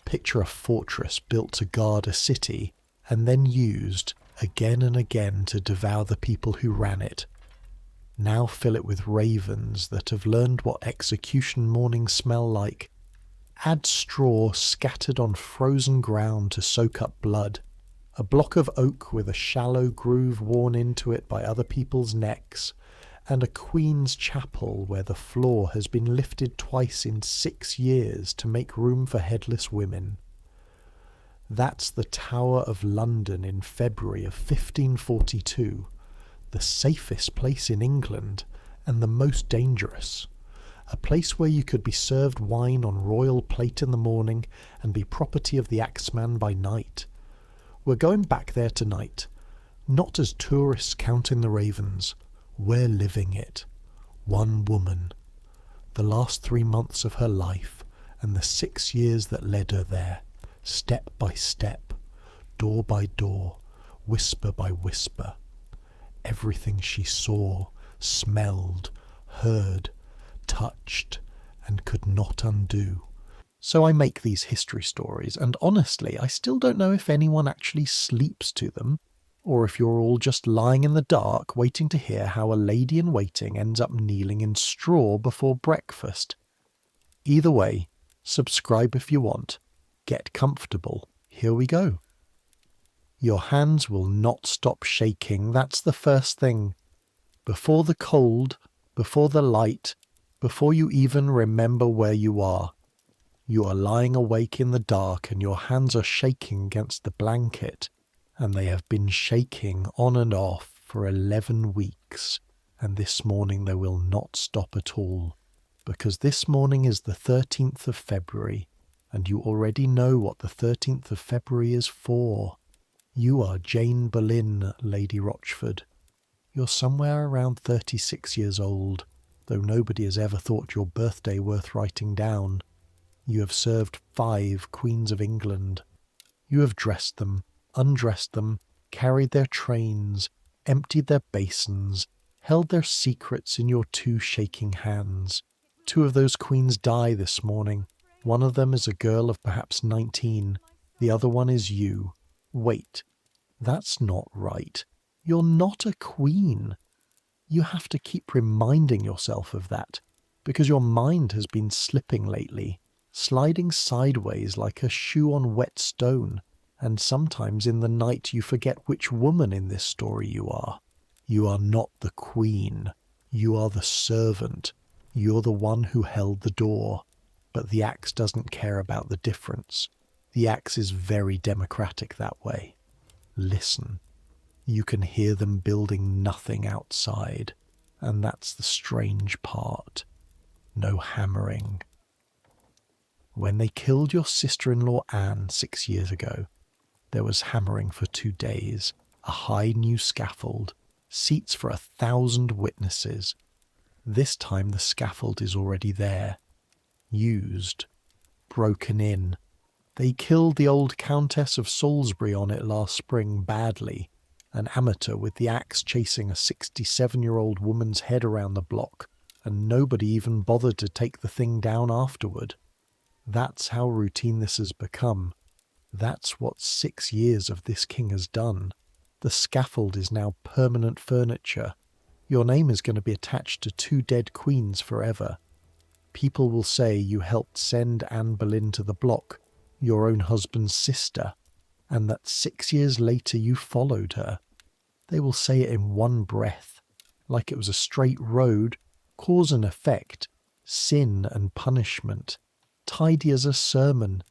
Picture a fortress built to guard a city and then used again and again to devour the people who ran it. Now fill it with ravens that have learned what execution mornings smell like. Add straw scattered on frozen ground to soak up blood, a block of oak with a shallow groove worn into it by other people's necks, and a queen's chapel where the floor has been lifted twice in 6 years to make room for headless women. That's the Tower of London in February of 1542, the safest place in England and the most dangerous. A place where you could be served wine on royal plate in the morning and be property of the axeman by night. We're going back there tonight, not as tourists counting the ravens. We're living it. One woman. The last 3 months of her life and the 6 years that led her there, step by step, door by door, whisper by whisper. Everything she saw, smelled, heard, touched, and could not undo. So I make these history stories, and honestly, I still don't know if anyone actually sleeps to them, or if you're all just lying in the dark waiting to hear how a lady-in-waiting ends up kneeling in straw before breakfast. Either way, subscribe if you want. Get comfortable. Here we go. Your hands will not stop shaking, that's the first thing. Before the cold, before the light, before you even remember where you are lying awake in the dark and your hands are shaking against the blanket. And they have been shaking on and off for 11 weeks, and this morning they will not stop at all, because this morning is the 13th of February, and you already know what the 13th of February is for. You are Jane Boleyn, Lady Rochford. You're somewhere around 36 years old, though nobody has ever thought your birthday worth writing down. You have served 5 Queens of England. You have dressed them, undressed them, carried their trains, emptied their basins, held their secrets in your 2 shaking hands. 2 of those queens die this morning. One of them is a girl of perhaps 19. The other one is you. Wait, that's not right. You're not a queen. You have to keep reminding yourself of that, because your mind has been slipping lately, sliding sideways like a shoe on wet stone. And sometimes in the night you forget which woman in this story you are. You are not the queen. You are the servant. You're the one who held the door. But the axe doesn't care about the difference. The axe is very democratic that way. Listen. You can hear them building nothing outside. And that's the strange part. No hammering. When they killed your sister-in-law Anne 6 years ago, there was hammering for 2 days, a high new scaffold, seats for 1,000 witnesses. This time the scaffold is already there, used, broken in. They killed the old Countess of Salisbury on it last spring badly, an amateur with the axe chasing a 67-year-old woman's head around the block, and nobody even bothered to take the thing down afterward. That's how routine this has become. That's what 6 years of this king has done. The scaffold is now permanent furniture. Your name is going to be attached to 2 dead queens forever. People will say you helped send Anne Boleyn to the block, your own husband's sister, and that 6 years later you followed her. They will say it in one breath, like it was a straight road, cause and effect, sin and punishment, tidy as a sermon.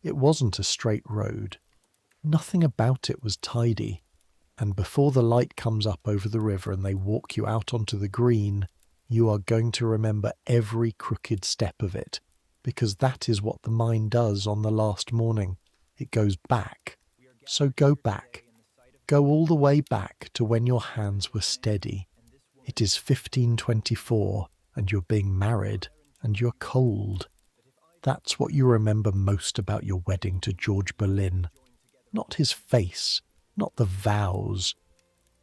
It wasn't a straight road. Nothing about it was tidy. And before the light comes up over the river and they walk you out onto the green, you are going to remember every crooked step of it, because that is what the mind does on the last morning. It goes back. So go back. Go all the way back to when your hands were steady. It is 1524, and you're being married, and you're cold. That's what you remember most about your wedding to George Boleyn. Not his face, not the vows.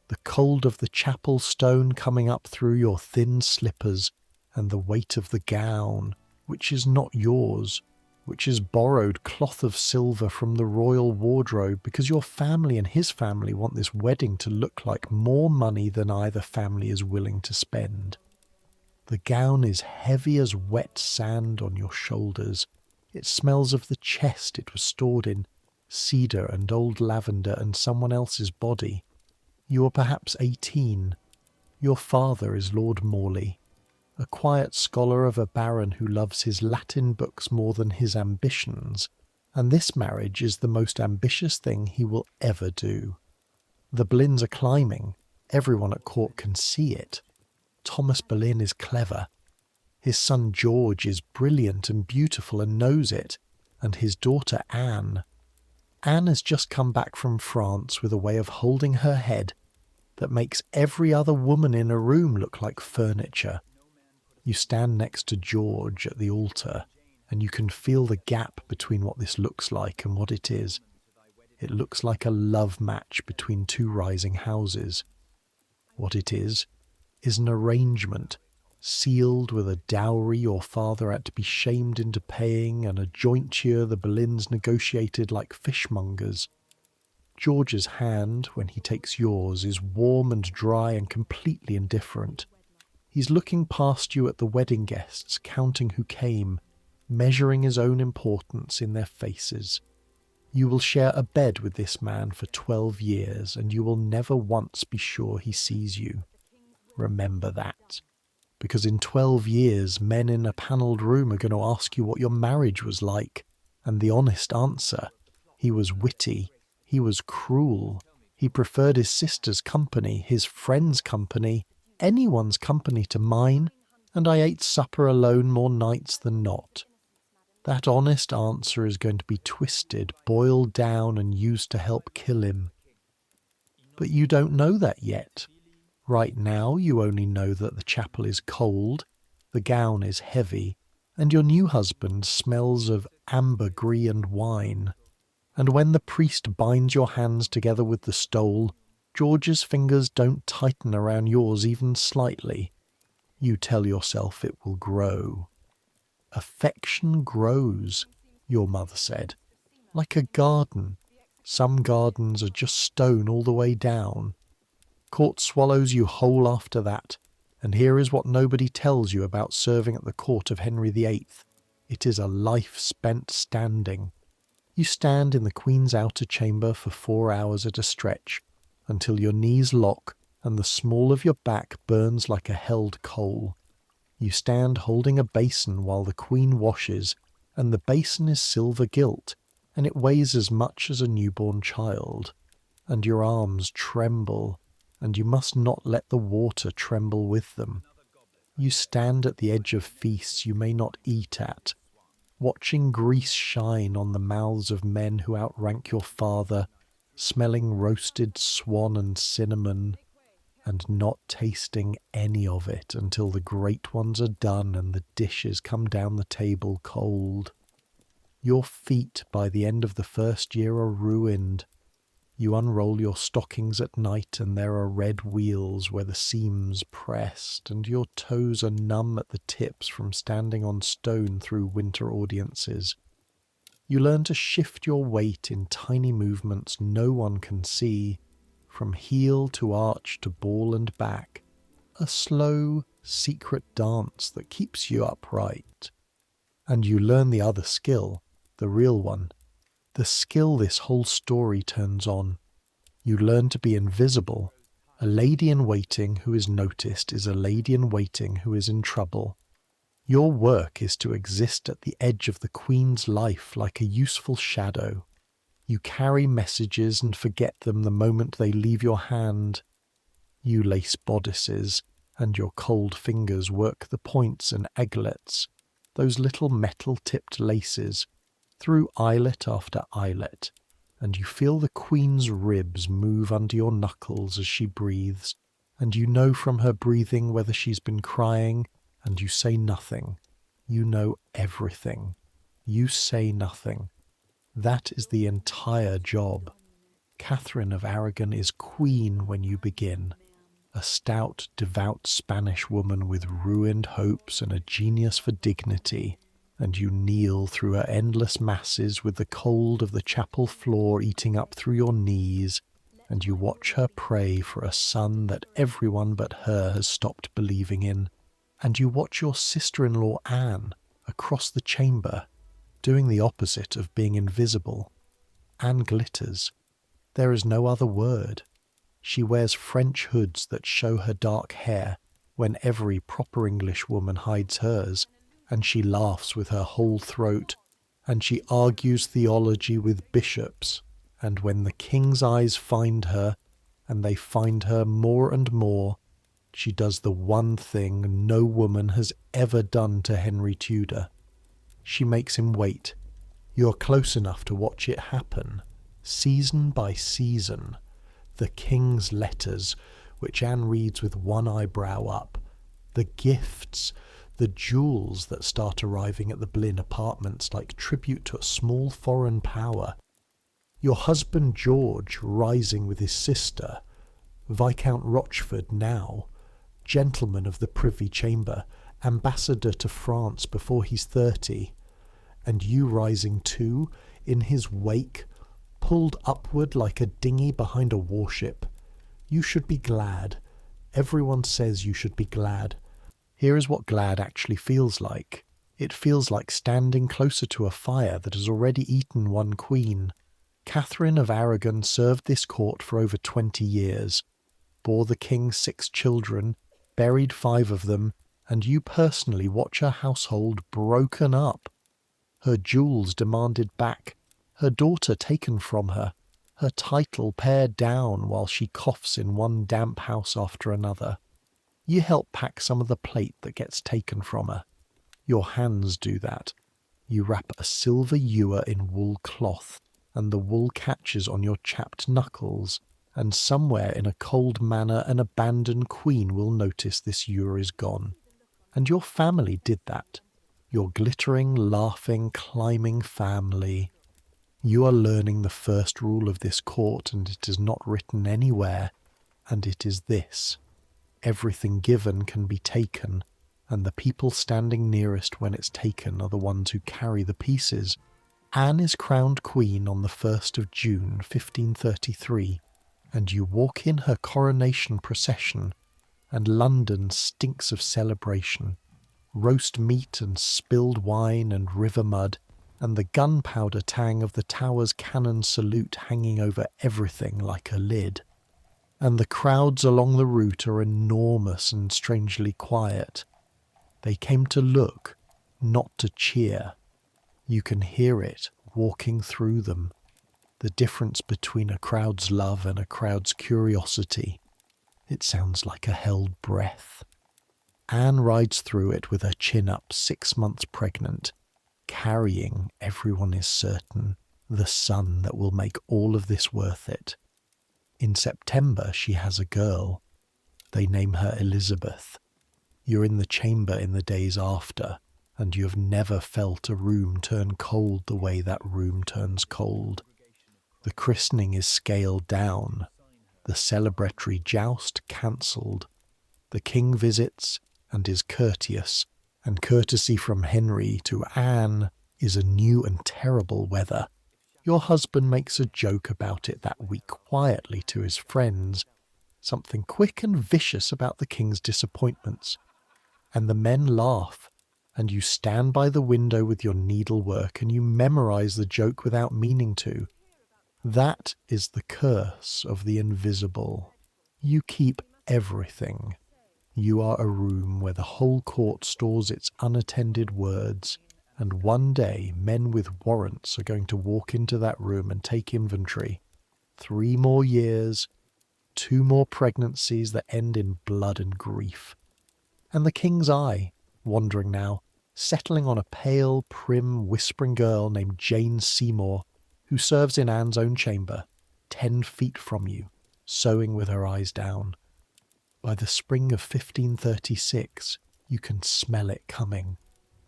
The cold of the chapel stone coming up through your thin slippers, and the weight of the gown, which is not yours. which is borrowed cloth of silver from the royal wardrobe because your family and his family want this wedding to look like more money than either family is willing to spend. The gown is heavy as wet sand on your shoulders. It smells of the chest it was stored in, cedar and old lavender and someone else's body. You are perhaps 18. Your father is Lord Morley, a quiet scholar of a baron who loves his Latin books more than his ambitions, and this marriage is the most ambitious thing he will ever do. The Boleyns are climbing. Everyone at court can see it. Thomas Boleyn is clever. His son George is brilliant and beautiful and knows it, and his daughter Anne. Anne has just come back from France with a way of holding her head that makes every other woman in a room look like furniture. You stand next to George at the altar, and you can feel the gap between what this looks like and what it is. It looks like a love match between two rising houses. What it is an arrangement, sealed with a dowry your father had to be shamed into paying and a jointure the Boleyns negotiated like fishmongers. George's hand, when he takes yours, is warm and dry and completely indifferent. He's looking past you at the wedding guests, counting who came, measuring his own importance in their faces. You will share a bed with this man for 12 years, and you will never once be sure he sees you. Remember that. Because in 12 years, men in a panelled room are going to ask you what your marriage was like, and the honest answer: he was witty, he was cruel, he preferred his sister's company, his friend's company, anyone's company to mine, and I ate supper alone more nights than not. That honest answer is going to be twisted, boiled down, and used to help kill him. But you don't know that yet. Right now you only know that the chapel is cold, the gown is heavy, and your new husband smells of ambergris and wine. And when the priest binds your hands together with the stole, George's fingers don't tighten around yours even slightly. You tell yourself it will grow. Affection grows, your mother said, like a garden. Some gardens are just stone all the way down. Court swallows you whole after that, and here is what nobody tells you about serving at the court of Henry VIII. It is a life spent standing. You stand in the Queen's outer chamber for 4 hours at a stretch, until your knees lock and the small of your back burns like a held coal. You stand holding a basin while the Queen washes, and the basin is silver gilt, and it weighs as much as a newborn child. And your arms tremble, and you must not let the water tremble with them. You stand at the edge of feasts you may not eat at, watching grease shine on the mouths of men who outrank your father, smelling roasted swan and cinnamon, and not tasting any of it until the great ones are done and the dishes come down the table cold. Your feet by the end of the first year are ruined. You unroll your stockings at night and there are red wheels where the seams pressed, and your toes are numb at the tips from standing on stone through winter audiences. You learn to shift your weight in tiny movements no one can see, from heel to arch to ball and back, a slow, secret dance that keeps you upright. And you learn the other skill, the real one, the skill this whole story turns on. You learn to be invisible. A lady in waiting who is noticed is a lady in waiting who is in trouble. Your work is to exist at the edge of the Queen's life like a useful shadow. You carry messages and forget them the moment they leave your hand. You lace bodices, and your cold fingers work the points and aigulets, those little metal-tipped laces, through eyelet after eyelet, and you feel the Queen's ribs move under your knuckles as she breathes, and you know from her breathing whether she's been crying, and you say nothing. You know everything. You say nothing. That is the entire job. Catherine of Aragon is queen when you begin, a stout, devout Spanish woman with ruined hopes and a genius for dignity. and you kneel through her endless masses with the cold of the chapel floor eating up through your knees, and you watch her pray for a son that everyone but her has stopped believing in, and you watch your sister-in-law Anne across the chamber, doing the opposite of being invisible. Anne glitters. There is no other word. She wears French hoods that show her dark hair when every proper English woman hides hers, and she laughs with her whole throat, and she argues theology with bishops, and when the king's eyes find her, and they find her more and more, she does the one thing no woman has ever done to Henry Tudor. She makes him wait. You're close enough to watch it happen, season by season. The king's letters, which Anne reads with one eyebrow up, the gifts, the jewels that start arriving at the Boleyn apartments like tribute to a small foreign power. Your husband George rising with his sister, Viscount Rochford now, gentleman of the Privy Chamber, ambassador to France before he's 30, and you rising too, in his wake, pulled upward like a dinghy behind a warship. You should be glad. Everyone says you should be glad. Here is what glad actually feels like. It feels like standing closer to a fire that has already eaten one queen. Catherine of Aragon served this court for over 20 years, bore the king 6 children, buried 5 of them, and you personally watch her household broken up. Her jewels demanded back, her daughter taken from her, her title pared down while she coughs in one damp house after another. You help pack some of the plate that gets taken from her. Your hands do that. You wrap a silver ewer in wool cloth, and the wool catches on your chapped knuckles, and somewhere in a cold manner an abandoned queen will notice this ewer is gone. And your family did that. Your glittering, laughing, climbing family. You are learning the first rule of this court, and it is not written anywhere, and it is this: everything given can be taken, and the people standing nearest when it's taken are the ones who carry the pieces. Anne is crowned queen on the 1st of June, 1533, and you walk in her coronation procession, and London stinks of celebration. Roast meat and spilled wine and river mud, and the gunpowder tang of the Tower's cannon salute hanging over everything like a lid. And the crowds along the route are enormous and strangely quiet. They came to look, not to cheer. You can hear it walking through them, the difference between a crowd's love and a crowd's curiosity. It sounds like a held breath. Anne rides through it with her chin up, 6 months pregnant, carrying, everyone is certain, the son that will make all of this worth it. In September she has a girl. They name her Elizabeth. You're in the chamber in the days after, and you have never felt a room turn cold the way that room turns cold. The christening is scaled down, the celebratory joust cancelled. The king visits and is courteous, and courtesy from Henry to Anne is a new and terrible weather. Your husband makes a joke about it that week quietly to his friends, something quick and vicious about the king's disappointments. And the men laugh, and you stand by the window with your needlework and you memorize the joke without meaning to. That is the curse of the invisible. You keep everything. You are a room where the whole court stores its unattended words, and one day men with warrants are going to walk into that room and take inventory. 3 more years, 2 more pregnancies that end in blood and grief. And the king's eye, wandering now, settling on a pale, prim, whispering girl named Jane Seymour, who serves in Anne's own chamber, 10 feet from you, sewing with her eyes down. By the spring of 1536, you can smell it coming.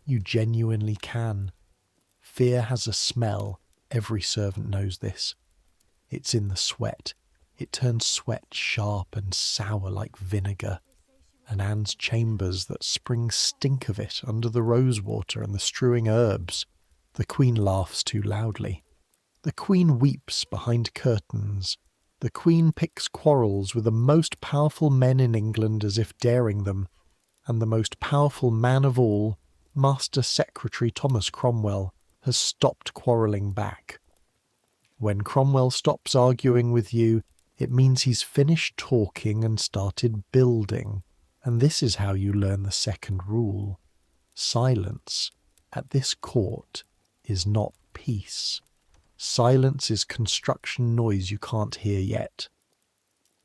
You genuinely can. Fear has a smell. Every servant knows this. It's in the sweat. It turns sweat sharp and sour like vinegar. and Anne's chambers that spring stink of it under the rosewater and the strewing herbs. The Queen laughs too loudly. The Queen weeps behind curtains. The Queen picks quarrels with the most powerful men in England as if daring them, and the most powerful man of all, Master Secretary Thomas Cromwell, has stopped quarrelling back. When Cromwell stops arguing with you, it means he's finished talking and started building, and this is how you learn the second rule. Silence, at this court, is not peace. Silence is construction noise you can't hear yet.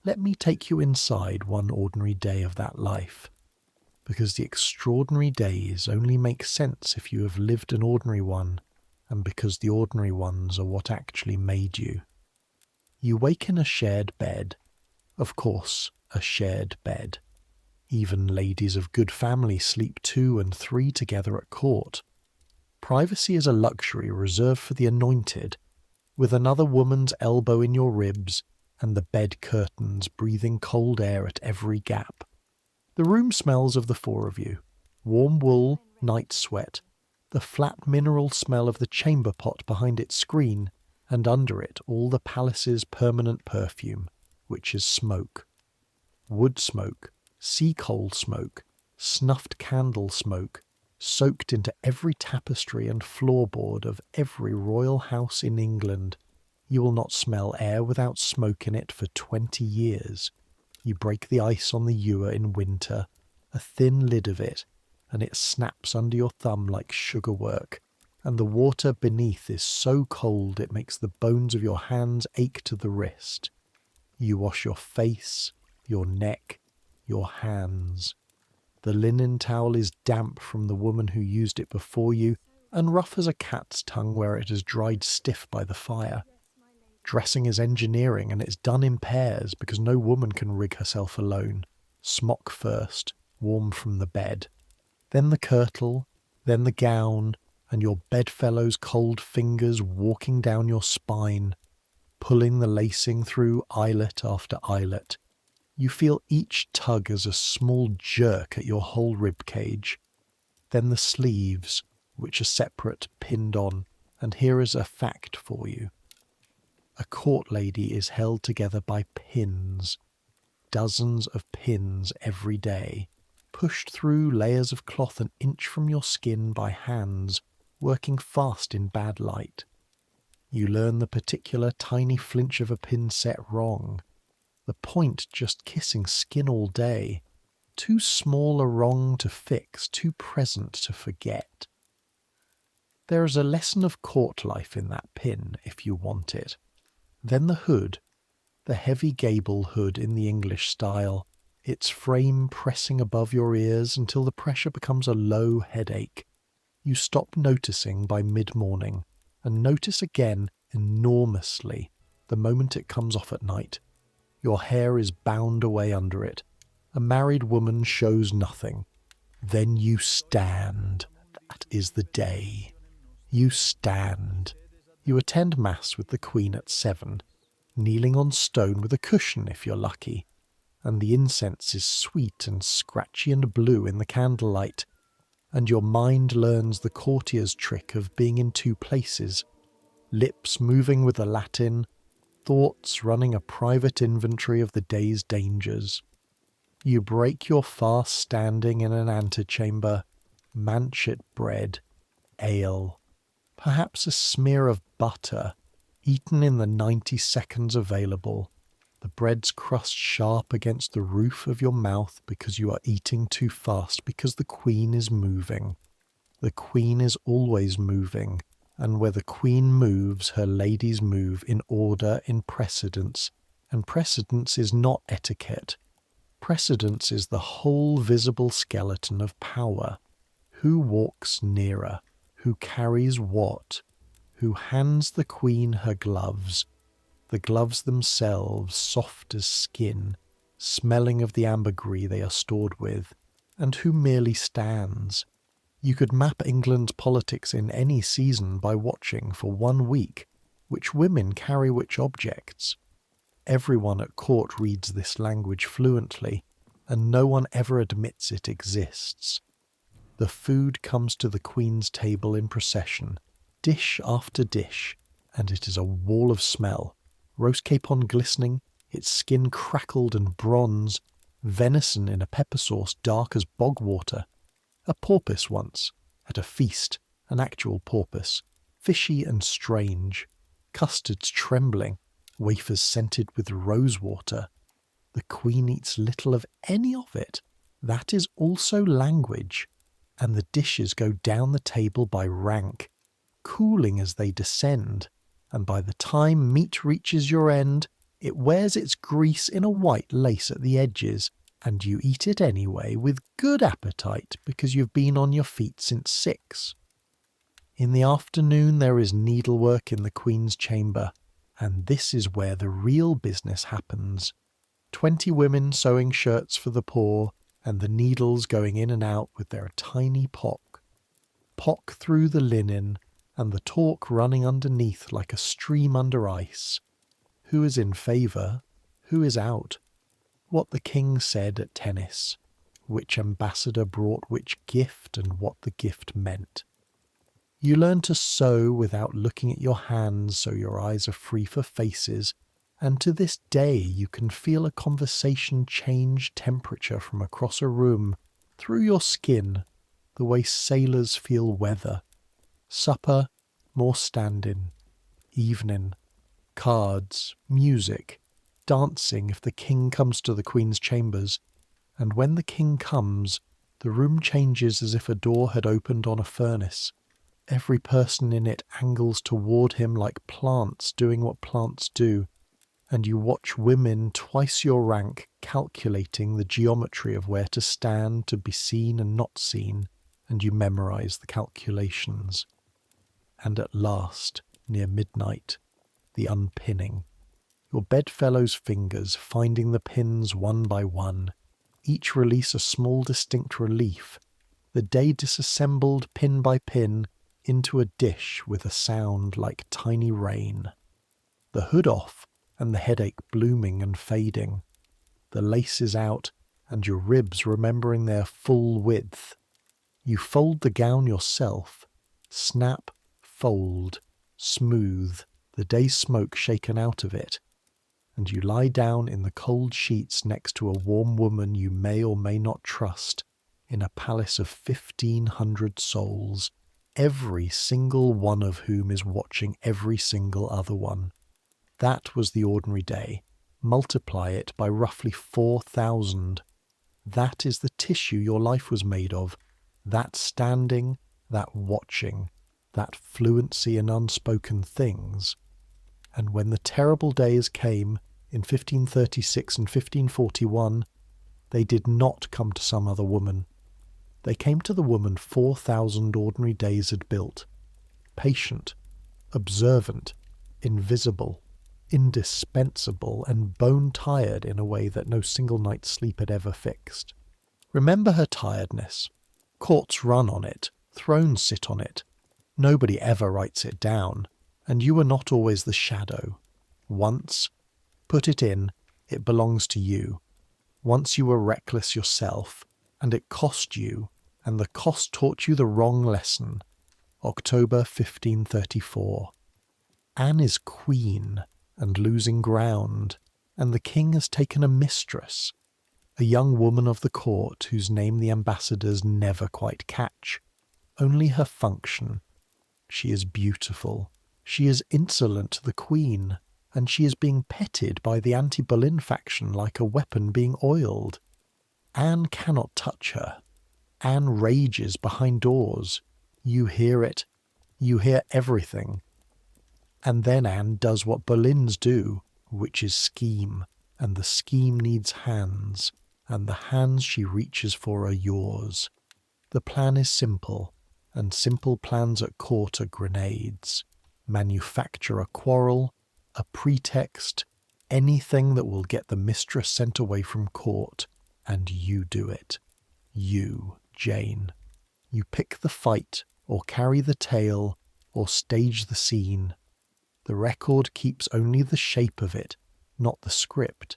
Let me take you inside one ordinary day of that life, because the extraordinary days only make sense if you have lived an ordinary one, and because the ordinary ones are what actually made you. You wake in a shared bed. Of course, a shared bed. Even ladies of good family sleep 2 and 3 together at court. Privacy is a luxury reserved for the anointed, with another woman's elbow in your ribs and the bed curtains breathing cold air at every gap. The room smells of the 4 of you. Warm wool, night sweat, the flat mineral smell of the chamber pot behind its screen, and under it all the palace's permanent perfume, which is smoke. Wood smoke, sea coal smoke, snuffed candle smoke, soaked into every tapestry and floorboard of every royal house in England. You will not smell air without smoke in it for 20 years. You break the ice on the ewer in winter, a thin lid of it, and it snaps under your thumb like sugar work, and the water beneath is so cold it makes the bones of your hands ache to the wrist. You wash your face, your neck, your hands. The linen towel is damp from the woman who used it before you, and rough as a cat's tongue where it has dried stiff by the fire. Dressing is engineering, and it's done in pairs because no woman can rig herself alone. Smock first, warm from the bed. Then the kirtle, then the gown, and your bedfellow's cold fingers walking down your spine, pulling the lacing through eyelet after eyelet. You feel each tug as a small jerk at your whole rib cage. Then the sleeves, which are separate, pinned on, and here is a fact for you. A court lady is held together by pins, dozens of pins every day, pushed through layers of cloth an inch from your skin by hands working fast in bad light. You learn the particular tiny flinch of a pin set wrong, the point just kissing skin all day, too small a wrong to fix, too present to forget. There is a lesson of court life in that pin, if you want it. Then the hood, the heavy gable hood in the English style, its frame pressing above your ears until the pressure becomes a low headache. You stop noticing by mid-morning, and notice again enormously the moment it comes off at night. Your hair is bound away under it. A married woman shows nothing. Then you stand. That is the day. You stand. You attend Mass with the Queen at 7, kneeling on stone with a cushion if you're lucky, and the incense is sweet and scratchy and blue in the candlelight, and your mind learns the courtier's trick of being in 2 places, lips moving with the Latin, thoughts running a private inventory of the day's dangers. You break your fast standing in an antechamber, manchet bread, ale, perhaps a smear of butter, eaten in the 90 seconds available, the bread's crust sharp against the roof of your mouth because you are eating too fast, because the Queen is moving. The Queen is always moving, and where the Queen moves, her ladies move in order, in precedence, and precedence is not etiquette. Precedence is the whole visible skeleton of power. Who walks nearer? Who carries what? Who hands the Queen her gloves? The gloves themselves, soft as skin, smelling of the ambergris they are stored with, and who merely stands? You could map England's politics in any season by watching for 1 week which women carry which objects. Everyone at court reads this language fluently, and no one ever admits it exists. The food comes to the Queen's table in procession, dish after dish, and it is a wall of smell. Roast capon glistening, its skin crackled and bronze, venison in a pepper sauce dark as bog water. A porpoise once, at a feast, an actual porpoise, fishy and strange, custards trembling, wafers scented with rosewater. The Queen eats little of any of it. That is also language, and the dishes go down the table by rank, cooling as they descend, and by the time meat reaches your end, it wears its grease in a white lace at the edges, and you eat it anyway with good appetite because you've been on your feet since 6. In the afternoon there is needlework in the Queen's chamber, and this is where the real business happens. 20 women sewing shirts for the poor, and the needles going in and out with their tiny pock through the linen, and the talk running underneath like a stream under ice. Who is in favour? Who is out? What the king said at tennis, which ambassador brought which gift, and what the gift meant. You learn to sew without looking at your hands, so your eyes are free for faces, and to this day you can feel a conversation change temperature from across a room, through your skin, the way sailors feel weather. Supper, more standing, evening, cards, music, dancing if the king comes to the Queen's chambers, and when the king comes, the room changes as if a door had opened on a furnace. Every person in it angles toward him like plants doing what plants do, and you watch women twice your rank calculating the geometry of where to stand to be seen and not seen, and you memorize the calculations. And at last, near midnight, the unpinning. Your bedfellow's fingers finding the pins one by one, each release a small distinct relief, the day disassembled pin by pin into a dish with a sound like tiny rain. The hood off, and the headache blooming and fading. The laces out, and your ribs remembering their full width. You fold the gown yourself, snap, fold, smooth, the day's smoke shaken out of it, and you lie down in the cold sheets next to a warm woman you may or may not trust, in a palace of 1,500 souls, every single one of whom is watching every single other one. That was the ordinary day. Multiply it by roughly 4,000. That is the tissue your life was made of. That standing, that watching, that fluency in unspoken things. And when the terrible days came, in 1536 and 1541, they did not come to some other woman. They came to the woman 4,000 ordinary days had built. Patient, observant, invisible, indispensable, and bone-tired in a way that no single night's sleep had ever fixed. Remember her tiredness. Courts run on it, thrones sit on it. Nobody ever writes it down, and you are not always the shadow. Once, put it in, it belongs to you. Once you were reckless yourself, and it cost you, and the cost taught you the wrong lesson. October 1534. Anne is queen, and losing ground, and the king has taken a mistress, a young woman of the court whose name the ambassadors never quite catch, only her function. She is beautiful, she is insolent to the queen, and she is being petted by the Anne Boleyn faction like a weapon being oiled. Anne cannot touch her. Anne rages behind doors. You hear it. You hear everything. And then Anne does what Boleyns do, which is scheme, and the scheme needs hands, and the hands she reaches for are yours. The plan is simple, and simple plans at court are grenades. Manufacture a quarrel, a pretext, anything that will get the mistress sent away from court, and you do it. You, Jane. You pick the fight, or carry the tale, or stage the scene. The record keeps only the shape of it, not the script,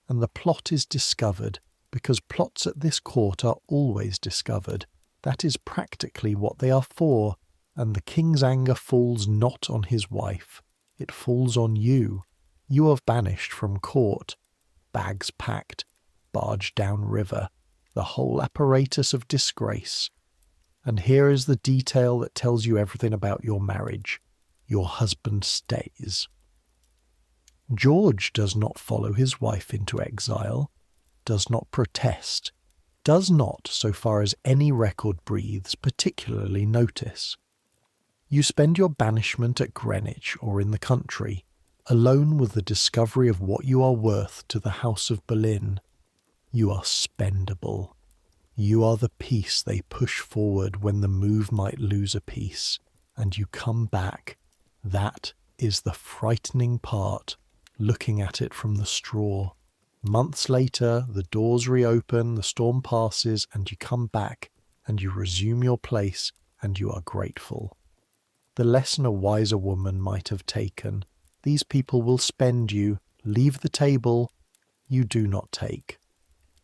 and the plot is discovered, because plots at this court are always discovered. That is practically what they are for, and the king's anger falls not on his wife. It falls on you. You are banished from court, bags packed, barged down river, the whole apparatus of disgrace. And here is the detail that tells you everything about your marriage. Your husband stays. George does not follow his wife into exile, does not protest, does not, so far as any record breathes, particularly notice. You spend your banishment at Greenwich or in the country, alone with the discovery of what you are worth to the House of Boleyn. You are spendable. You are the piece they push forward when the move might lose a piece, and you come back. That is the frightening part, looking at it from the straw. Months later, the doors reopen, the storm passes, and you come back, and you resume your place, and you are grateful. The lesson a wiser woman might have taken. These people will spend you, leave the table, you do not take.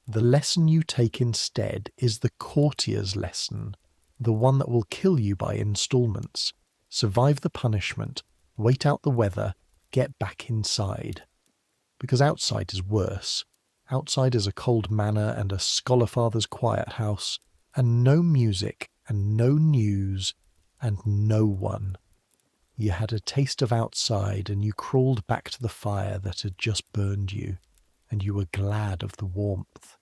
The lesson you take instead is the courtier's lesson, the one that will kill you by instalments. Survive the punishment, wait out the weather, get back inside. Because outside is worse. Outside is a cold manor and a scholar-father's quiet house, and no music, and no news, and no one. You had a taste of outside, and you crawled back to the fire that had just burned you, and you were glad of the warmth.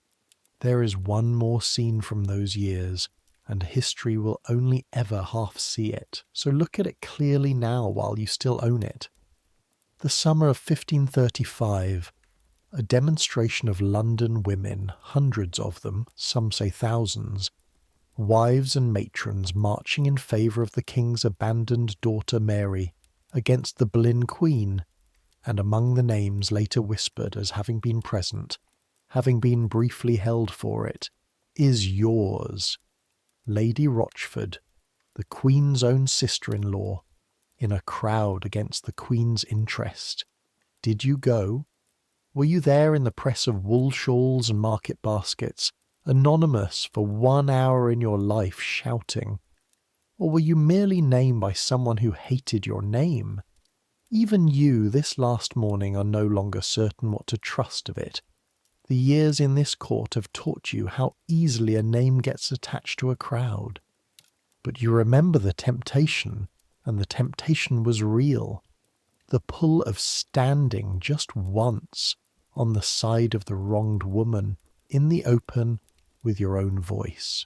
There is one more scene from those years, and history will only ever half see it, so look at it clearly now while you still own it. The summer of 1535, a demonstration of London women, hundreds of them, some say thousands, wives and matrons marching in favour of the king's abandoned daughter Mary against the Boleyn Queen, and among the names later whispered as having been present, having been briefly held for it, is yours, Lady Rochford, the Queen's own sister-in-law, in a crowd against the Queen's interest. Did you go? Were you there in the press of wool shawls and market baskets, anonymous for 1 hour in your life shouting? Or were you merely named by someone who hated your name? Even you this last morning are no longer certain what to trust of it. The years in this court have taught you how easily a name gets attached to a crowd. But you remember the temptation, and the temptation was real. The pull of standing just once on the side of the wronged woman, in the open, with your own voice.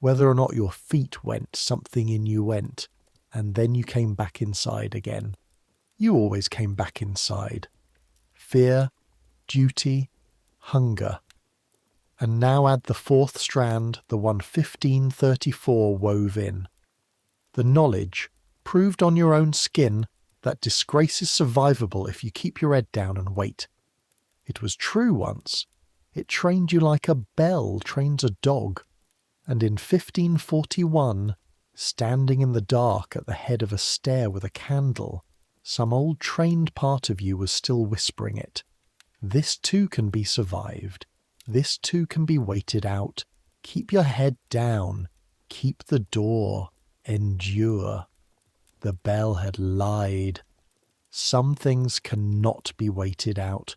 Whether or not your feet went, something in you went, and then you came back inside again. You always came back inside. Fear, duty, hunger. And now add the fourth strand, the one 1534 wove in. The knowledge, proved on your own skin, that disgrace is survivable if you keep your head down and wait. It was true once. It trained you like a bell trains a dog. And in 1541, standing in the dark at the head of a stair with a candle, some old trained part of you was still whispering it. This too can be survived. This too can be waited out. Keep your head down. Keep the door. Endure. The bell had lied. Some things cannot be waited out.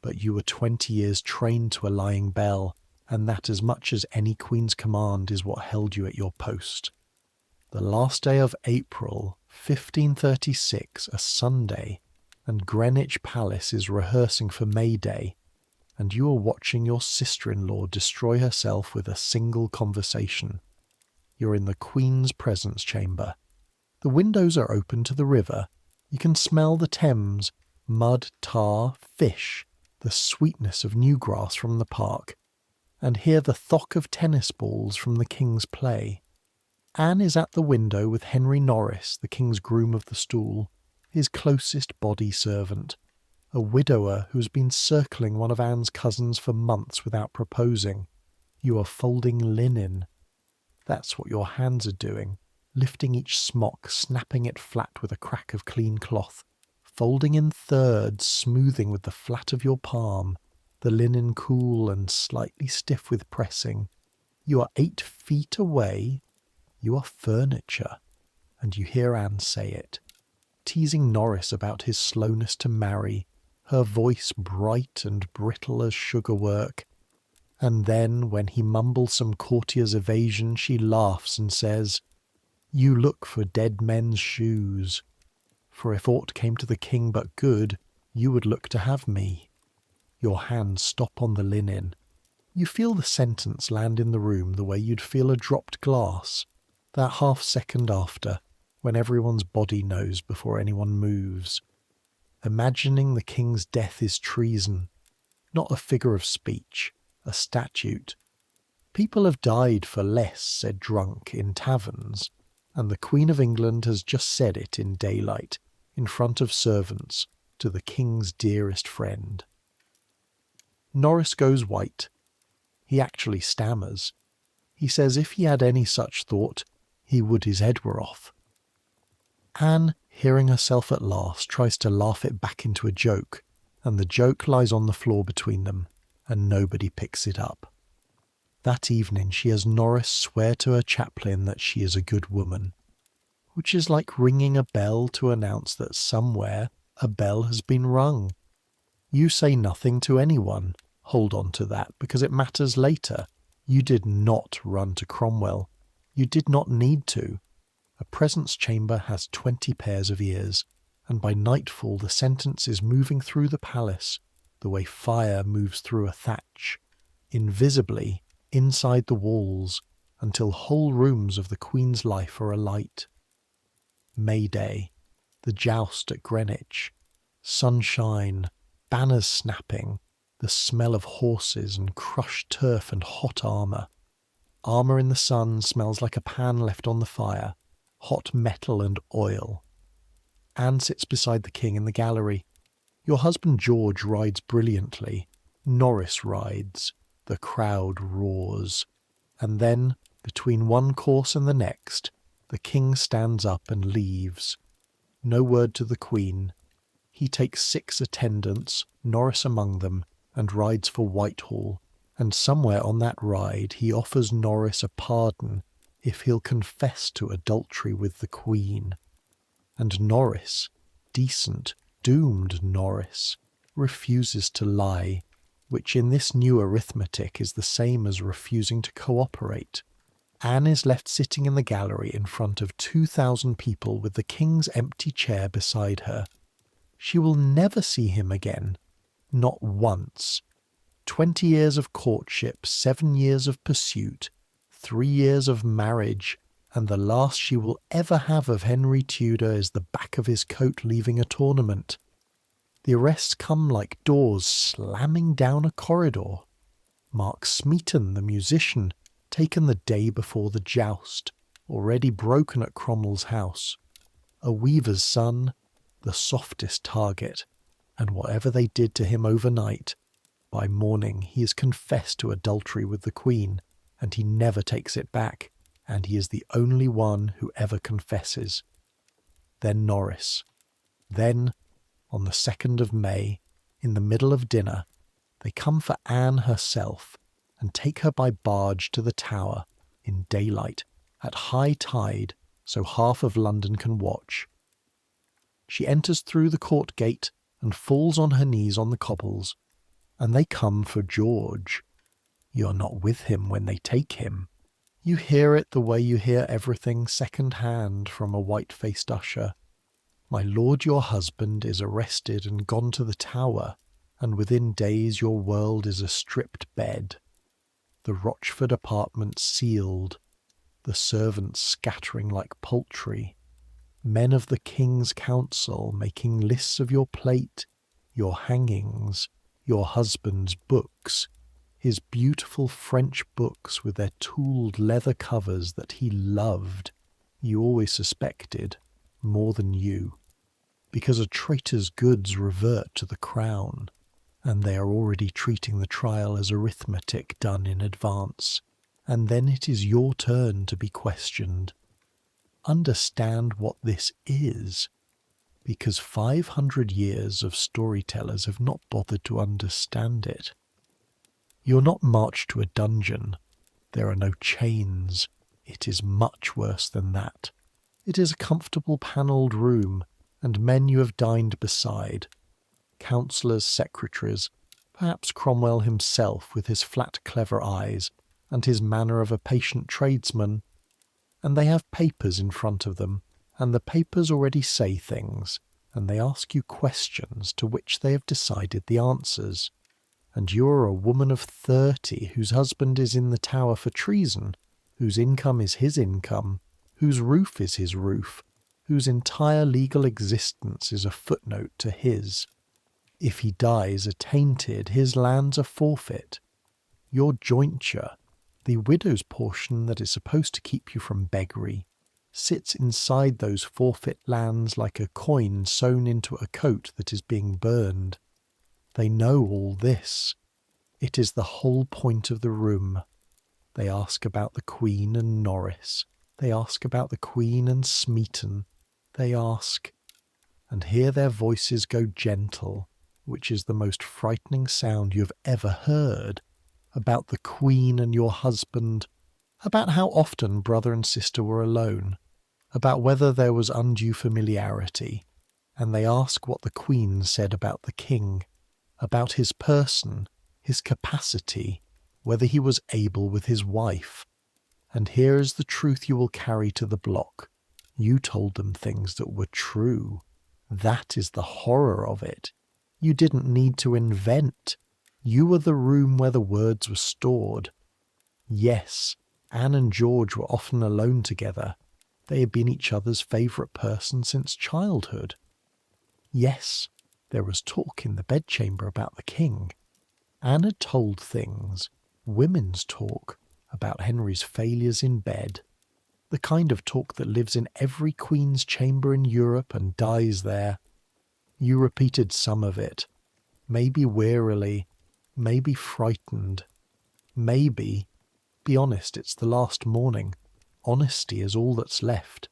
But you were 20 years trained to a lying bell, and that as much as any queen's command is what held you at your post. The last day of April, 1536, a Sunday, and Greenwich Palace is rehearsing for May Day, and you are watching your sister-in-law destroy herself with a single conversation. You're in the Queen's presence chamber. The windows are open to the river. You can smell the Thames, mud, tar, fish, the sweetness of new grass from the park, and hear the thock of tennis balls from the King's play. Anne is at the window with Henry Norris, the King's groom of the stool, his closest body servant, a widower who has been circling one of Anne's cousins for months without proposing. You are folding linen. That's what your hands are doing, lifting each smock, snapping it flat with a crack of clean cloth, folding in thirds, smoothing with the flat of your palm. the linen cool and slightly stiff with pressing. You are 8 feet away. You are furniture. And you hear Anne say it, teasing Norris about his slowness to marry, her voice bright and brittle as sugarwork. And then, when he mumbles some courtier's evasion, she laughs and says, "You look for dead men's shoes. For if aught came to the king but good, you would look to have me." Your hands stop on the linen. You feel the sentence land in the room the way you'd feel a dropped glass, that half-second after, when everyone's body knows before anyone moves. Imagining the king's death is treason, not a figure of speech, a statute. People have died for less, said drunk, in taverns, and the Queen of England has just said it in daylight, in front of servants, to the king's dearest friend. Norris goes white. He actually stammers. He says if he had any such thought, he would his head were off. Anne, hearing herself at last, tries to laugh it back into a joke, and the joke lies on the floor between them, and nobody picks it up. That evening she has Norris swear to her chaplain that she is a good woman, which is like ringing a bell to announce that somewhere a bell has been rung. You say nothing to anyone. Hold on to that, because it matters later. You did not run to Cromwell. You did not need to. A presence chamber has 20 pairs of ears, and by nightfall the sentence is moving through the palace, the way fire moves through a thatch, invisibly inside the walls, until whole rooms of the Queen's life are alight. May Day, the joust at Greenwich, sunshine, banners snapping, the smell of horses and crushed turf and hot armour. Armour in the sun smells like a pan left on the fire, hot metal and oil. Anne sits beside the king in the gallery. Your husband George rides brilliantly. Norris rides. The crowd roars. And then, between one course and the next, the king stands up and leaves. No word to the queen. He takes 6 attendants, Norris among them, and rides for Whitehall, and somewhere on that ride he offers Norris a pardon if he'll confess to adultery with the Queen. And Norris, decent, doomed Norris, refuses to lie, which in this new arithmetic is the same as refusing to cooperate. Anne is left sitting in the gallery in front of 2,000 people with the king's empty chair beside her. She will never see him again. Not once. 20 years of courtship, 7 years of pursuit, 3 years of marriage, and the last she will ever have of Henry Tudor is the back of his coat leaving a tournament. The arrests come like doors slamming down a corridor. Mark Smeaton, the musician, taken the day before the joust, already broken at Cromwell's house. A weaver's son, the softest target, and whatever they did to him overnight, by morning he is confessed to adultery with the Queen, and he never takes it back, and he is the only one who ever confesses. Then Norris. Then, on the 2nd of May, in the middle of dinner, they come for Anne herself, and take her by barge to the Tower, in daylight, at high tide, so half of London can watch. She enters through the court gate and falls on her knees on the cobbles, and they come for George. You're not with him when they take him. You hear it the way you hear everything second-hand from a white-faced usher. My lord your husband is arrested and gone to the Tower, and within days your world is a stripped bed. The Rochford apartments sealed, the servants scattering like poultry, men of the King's Council making lists of your plate, your hangings, your husband's books, his beautiful French books with their tooled leather covers that he loved, you always suspected, more than you, because a traitor's goods revert to the crown, and they are already treating the trial as arithmetic done in advance, and then it is your turn to be questioned. Understand what this is, because 500 years of storytellers have not bothered to understand it. You're not marched to a dungeon. There are no chains. It is much worse than that. It is a comfortable panelled room, and men you have dined beside. Councillors, secretaries, perhaps Cromwell himself with his flat clever eyes and his manner of a patient tradesman. And they have papers in front of them, and the papers already say things, and they ask you questions to which they have decided the answers. And you are a woman of 30 whose husband is in the Tower for treason, whose income is his income, whose roof is his roof, whose entire legal existence is a footnote to his. If he dies attainted, his lands are forfeit. Your jointure, the widow's portion that is supposed to keep you from beggary, sits inside those forfeit lands like a coin sewn into a coat that is being burned. They know all this. It is the whole point of the room. They ask about the Queen and Norris. They ask about the Queen and Smeaton. They ask, and here their voices go gentle, which is the most frightening sound you have ever heard, about the Queen and your husband, about how often brother and sister were alone, about whether there was undue familiarity, and they ask what the Queen said about the King, about his person, his capacity, whether he was able with his wife. And here is the truth you will carry to the block. You told them things that were true. That is the horror of it. You didn't need to invent. You were the room where the words were stored. Yes, Anne and George were often alone together. They had been each other's favourite person since childhood. Yes, there was talk in the bedchamber about the king. Anne had told things, women's talk, about Henry's failures in bed, the kind of talk that lives in every queen's chamber in Europe and dies there. You repeated some of it, maybe wearily, maybe frightened, maybe, be honest, it's the last morning, honesty is all that's left,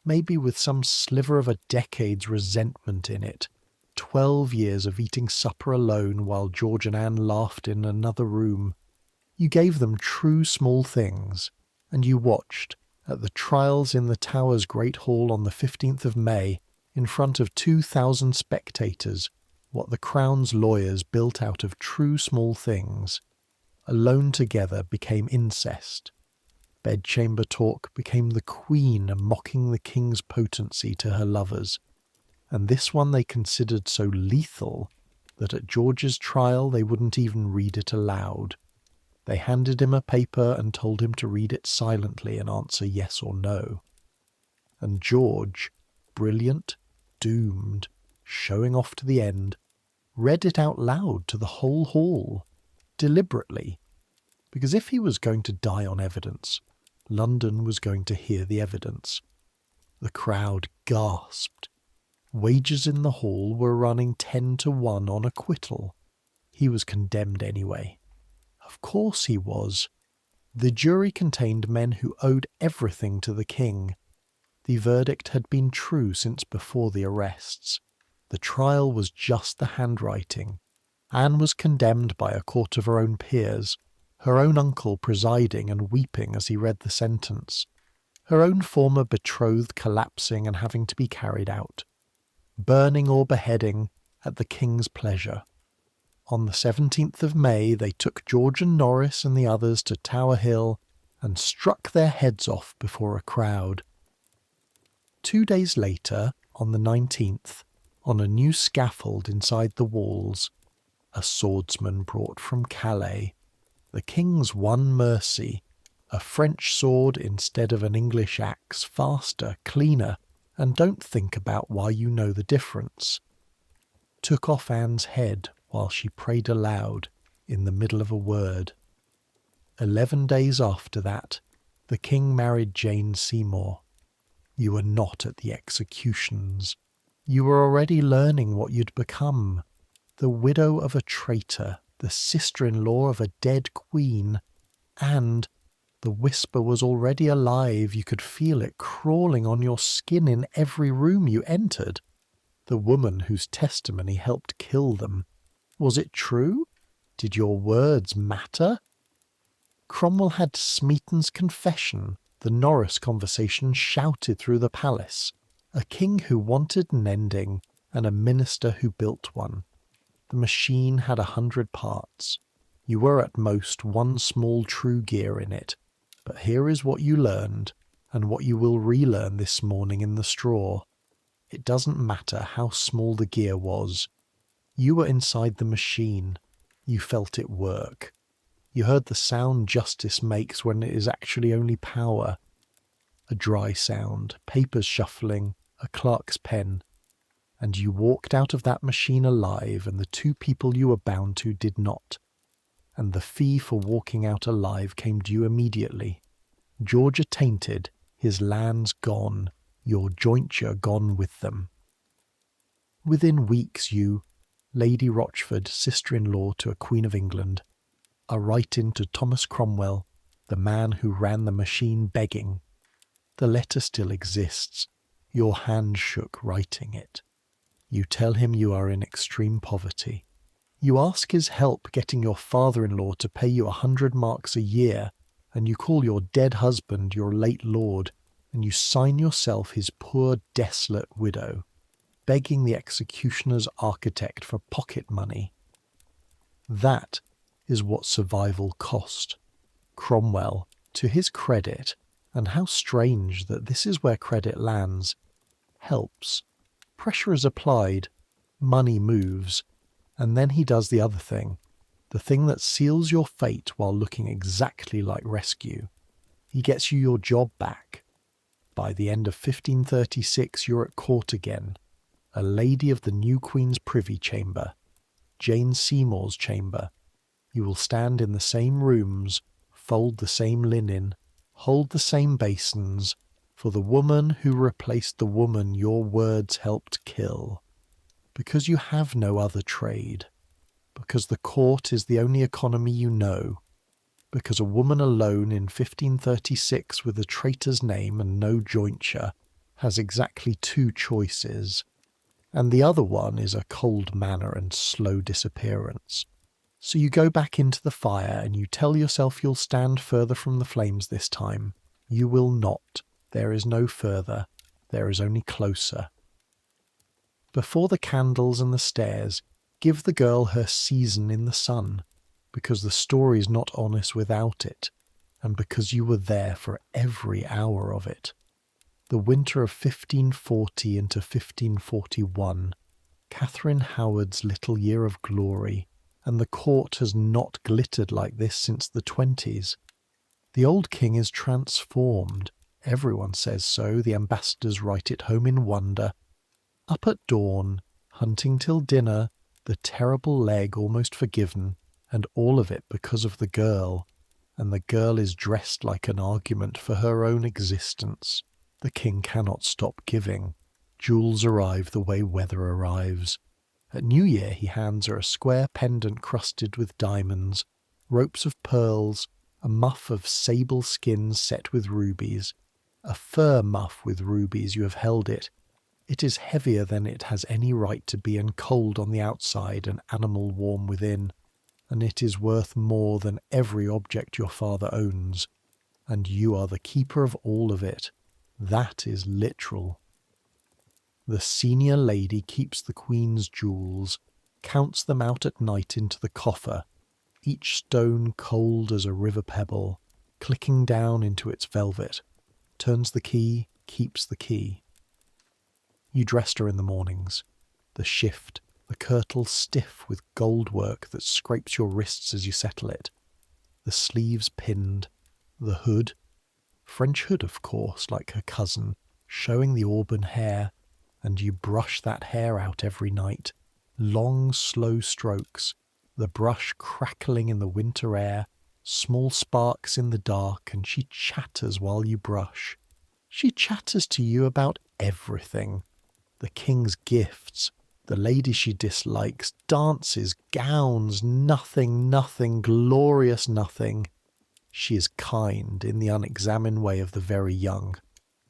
maybe with some sliver of a decade's resentment in it, 12 years of eating supper alone while George and Anne laughed in another room. You gave them true small things, and you watched, at the trials in the Tower's Great Hall on the 15th of May, in front of 2,000 spectators, what the Crown's lawyers built out of true small things. Alone together became incest. Bedchamber talk became the Queen mocking the King's potency to her lovers, and this one they considered so lethal that at George's trial they wouldn't even read it aloud. They handed him a paper and told him to read it silently and answer yes or no. And George, brilliant, doomed, showing off to the end, read it out loud to the whole hall, deliberately, because if he was going to die on evidence, London was going to hear the evidence. The crowd gasped. Wagers in the hall were running 10-1 on acquittal. He was condemned anyway. Of course he was. The jury contained men who owed everything to the king. The verdict had been true since before the arrests. The trial was just the handwriting. Anne was condemned by a court of her own peers, her own uncle presiding and weeping as he read the sentence, her own former betrothed collapsing and having to be carried out, burning or beheading at the king's pleasure. On the 17th of May they took George and Norris and the others to Tower Hill and struck their heads off before a crowd. 2 days later, on the 19th, on a new scaffold inside the walls, a swordsman brought from Calais, the king's one mercy, a French sword instead of an English axe, faster, cleaner, and don't think about why you know the difference, took off Anne's head while she prayed aloud in the middle of a word. 11 days after that, the king married Jane Seymour. You were not at the executions. You were already learning what you'd become, the widow of a traitor, the sister-in-law of a dead queen, and the whisper was already alive. You could feel it crawling on your skin in every room you entered. The woman whose testimony helped kill them. Was it true? Did your words matter? Cromwell had Smeaton's confession, the Norris conversation shouted through the palace, a king who wanted an ending and a minister who built one. The machine had 100 parts. You were at most one small true gear in it, but here is what you learned, and what you will relearn this morning in the straw. It doesn't matter how small the gear was. You were inside the machine. You felt it work. You heard the sound justice makes when it is actually only power. A dry sound, papers shuffling, a clerk's pen. And you walked out of that machine alive, and the two people you were bound to did not. And the fee for walking out alive came due immediately. George attainted, his lands gone, your jointure gone with them. Within weeks you, Lady Rochford, sister-in-law to a Queen of England, are writing to Thomas Cromwell, the man who ran the machine begging. The letter still exists. Your hand shook writing it. You tell him you are in extreme poverty. You ask his help getting your father-in-law to pay you 100 marks a year, and you call your dead husband your late lord, and you sign yourself his poor desolate widow, begging the executioner's architect for pocket money. That is what survival cost. Cromwell, to his credit, and how strange that this is where credit lands, helps. Pressure is applied, money moves, and then he does the other thing, the thing that seals your fate while looking exactly like rescue. He gets you your job back. By the end of 1536 you're at court again, a lady of the new Queen's privy chamber, Jane Seymour's chamber. You will stand in the same rooms, fold the same linen, hold the same basins, for the woman who replaced the woman your words helped kill. Because you have no other trade. Because the court is the only economy you know. Because a woman alone in 1536 with a traitor's name and no jointure has exactly two choices, and the other one is a cold manner and slow disappearance. So you go back into the fire and you tell yourself you'll stand further from the flames this time. You will not. There is no further. There is only closer. Before the candles and the stairs, give the girl her season in the sun, because the story's not honest without it, and because you were there for every hour of it. The winter of 1540 into 1541, Catherine Howard's little year of glory, and the court has not glittered like this since the 20s. The old king is transformed. Everyone says so. The ambassadors write it home in wonder. Up at dawn, hunting till dinner, the terrible leg almost forgiven, and all of it because of the girl. And the girl is dressed like an argument for her own existence. The king cannot stop giving. Jewels arrive the way weather arrives. At New Year he hands her a square pendant crusted with diamonds, ropes of pearls, a muff of sable skin set with rubies, a fur muff with rubies. You have held it. It is heavier than it has any right to be, and cold on the outside and animal warm within, and it is worth more than every object your father owns, and you are the keeper of all of it. That is literal. The senior lady keeps the Queen's jewels, counts them out at night into the coffer, each stone cold as a river pebble, clicking down into its velvet, turns the key, keeps the key. You dressed her in the mornings, the shift, the kirtle stiff with gold work that scrapes your wrists as you settle it, the sleeves pinned, the hood, French hood of course, like her cousin, showing the auburn hair, and you brush that hair out every night, long slow strokes, the brush crackling in the winter air, small sparks in the dark, and she chatters while you brush. She chatters to you about everything. The king's gifts, the lady she dislikes, dances, gowns, nothing, glorious nothing. She is kind in the unexamined way of the very young.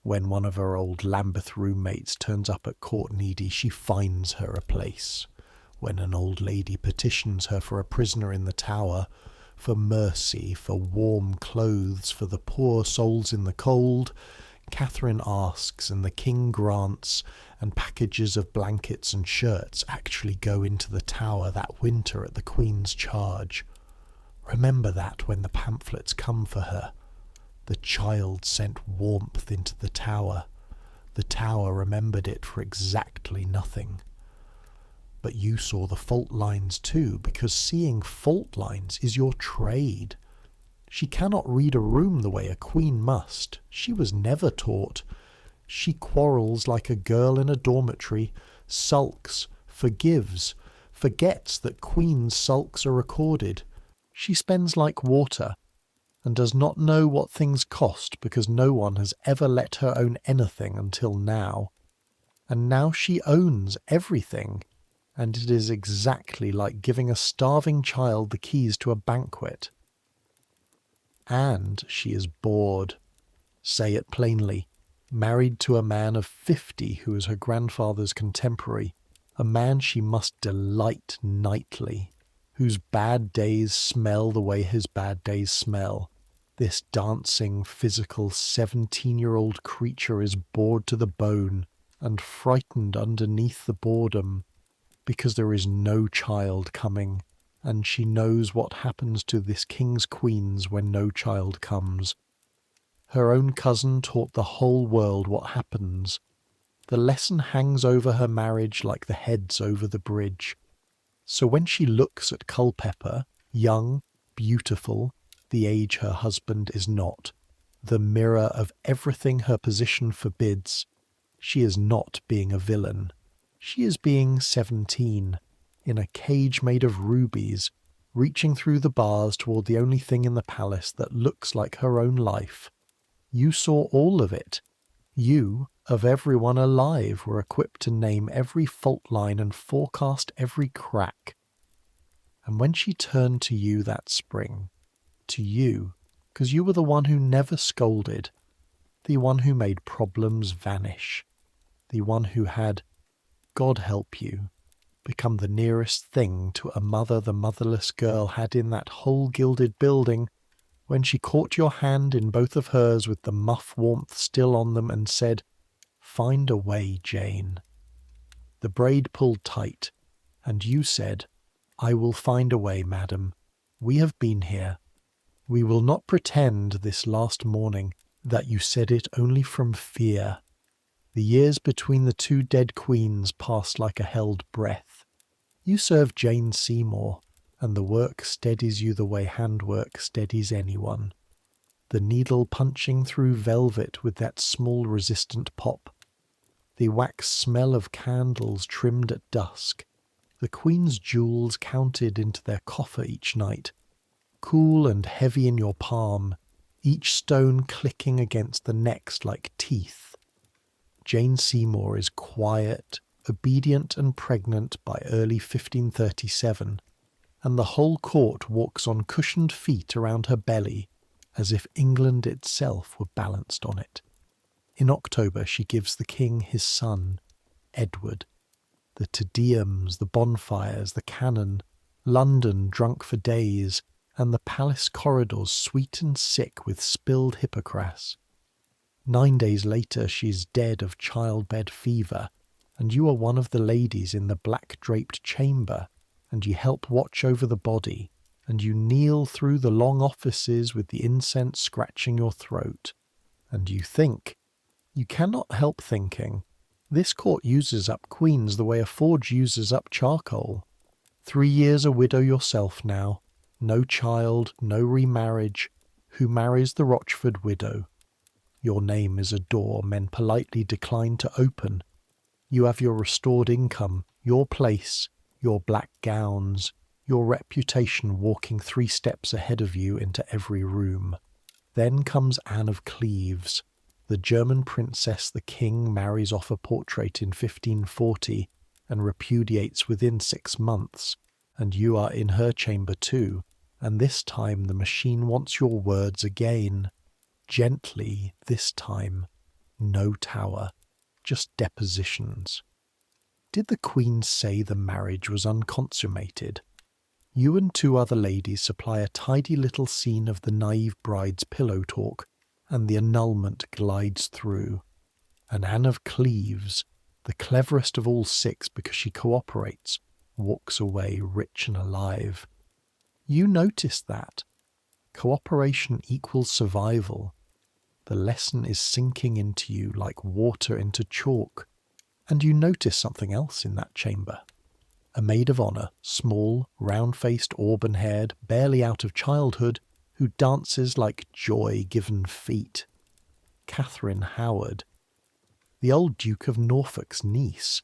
When one of her old Lambeth roommates turns up at court needy, she finds her a place. when an old lady petitions her for a prisoner in the tower, for mercy, for warm clothes, for the poor souls in the cold, Catherine asks and the king grants, and packages of blankets and shirts actually go into the tower that winter at the Queen's charge. Remember that when the pamphlets come for her. The child sent warmth into the tower. The tower remembered it for exactly nothing. But you saw the fault lines too, because seeing fault lines is your trade. She cannot read a room the way a queen must. She was never taught. She quarrels like a girl in a dormitory, sulks, forgives, forgets that queens' sulks are recorded. She spends like water, and does not know what things cost because no one has ever let her own anything until now. And now she owns everything, and it is exactly like giving a starving child the keys to a banquet. And she is bored. Say it plainly. Married to a man of 50 who is her grandfather's contemporary, a man she must delight nightly, whose bad days smell the way his bad days smell. This dancing, physical 17-year-old creature is bored to the bone and frightened underneath the boredom, because there is no child coming, and she knows what happens to this king's queens when no child comes. Her own cousin taught the whole world what happens. The lesson hangs over her marriage like the heads over the bridge. So when she looks at Culpeper, young, beautiful, the age her husband is not, the mirror of everything her position forbids, she is not being a villain. She is being 17, in a cage made of rubies, reaching through the bars toward the only thing in the palace that looks like her own life. You saw all of it. You, of everyone alive, were equipped to name every fault line and forecast every crack. And when she turned to you that spring, to you, because you were the one who never scolded, the one who made problems vanish, the one who had, God help you, become the nearest thing to a mother the motherless girl had in that whole gilded building, when she caught your hand in both of hers with the muff warmth still on them and said, "Find a way, Jane." The braid pulled tight, and you said, "I will find a way, madam. We have been here. We will not pretend this last morning that you said it only from fear." The years between the two dead queens passed like a held breath. You serve Jane Seymour, and the work steadies you the way handwork steadies anyone. The needle punching through velvet with that small resistant pop. The wax smell of candles trimmed at dusk. The Queen's jewels counted into their coffer each night, cool and heavy in your palm, each stone clicking against the next like teeth. Jane Seymour is quiet, obedient and pregnant by early 1537, and the whole court walks on cushioned feet around her belly, as if England itself were balanced on it. In October she gives the king his son, Edward. The Te Deums, the bonfires, the cannon, London drunk for days, and the palace corridors sweet and sick with spilled hippocras. 9 days later she's dead of childbed fever, and you are one of the ladies in the black-draped chamber, and you help watch over the body, and you kneel through the long offices with the incense scratching your throat, and you think, you cannot help thinking, this court uses up queens the way a forge uses up charcoal. 3 years a widow yourself now, no child, no remarriage, who marries the Rochford widow. Your name is a door men politely decline to open. You have your restored income, your place, your black gowns, your reputation walking 3 steps ahead of you into every room. Then comes Anne of Cleves, the German princess the king marries off a portrait in 1540 and repudiates within 6 months, and you are in her chamber too, and this time the machine wants your words again. Gently this time, no tower, just depositions. Did the Queen say the marriage was unconsummated? You and 2 other ladies supply a tidy little scene of the naive bride's pillow talk, and the annulment glides through. And Anne of Cleves, the cleverest of all 6 because she cooperates, walks away rich and alive. You notice that. Cooperation equals survival. The lesson is sinking into you like water into chalk. And you notice something else in that chamber. A maid of honour, small, round-faced, auburn-haired, barely out of childhood, who dances like joy-given feet. Catherine Howard, the old Duke of Norfolk's niece,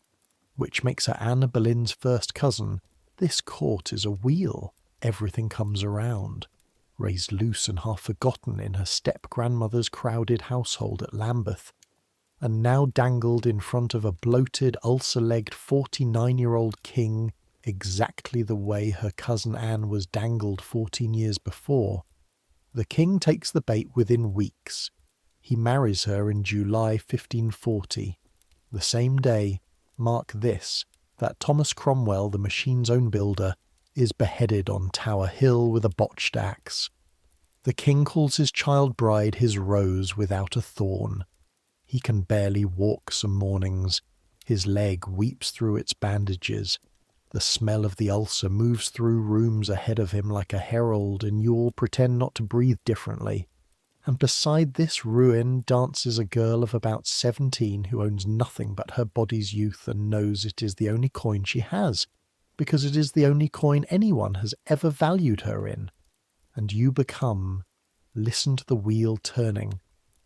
which makes her Anne Boleyn's first cousin. This court is a wheel. Everything comes around. Raised loose and half forgotten in her step-grandmother's crowded household at Lambeth, and now dangled in front of a bloated, ulcer-legged 49-year-old king exactly the way her cousin Anne was dangled 14 years before. The king takes the bait within weeks. He marries her in July 1540. The same day, mark this, that Thomas Cromwell, the machine's own builder, is beheaded on Tower Hill with a botched axe. The king calls his child bride his rose without a thorn. He can barely walk some mornings. His leg weeps through its bandages. The smell of the ulcer moves through rooms ahead of him like a herald, and you all pretend not to breathe differently. And beside this ruin dances a girl of about 17 who owns nothing but her body's youth and knows it is the only coin she has, because it is the only coin anyone has ever valued her in. And you become, listen to the wheel turning,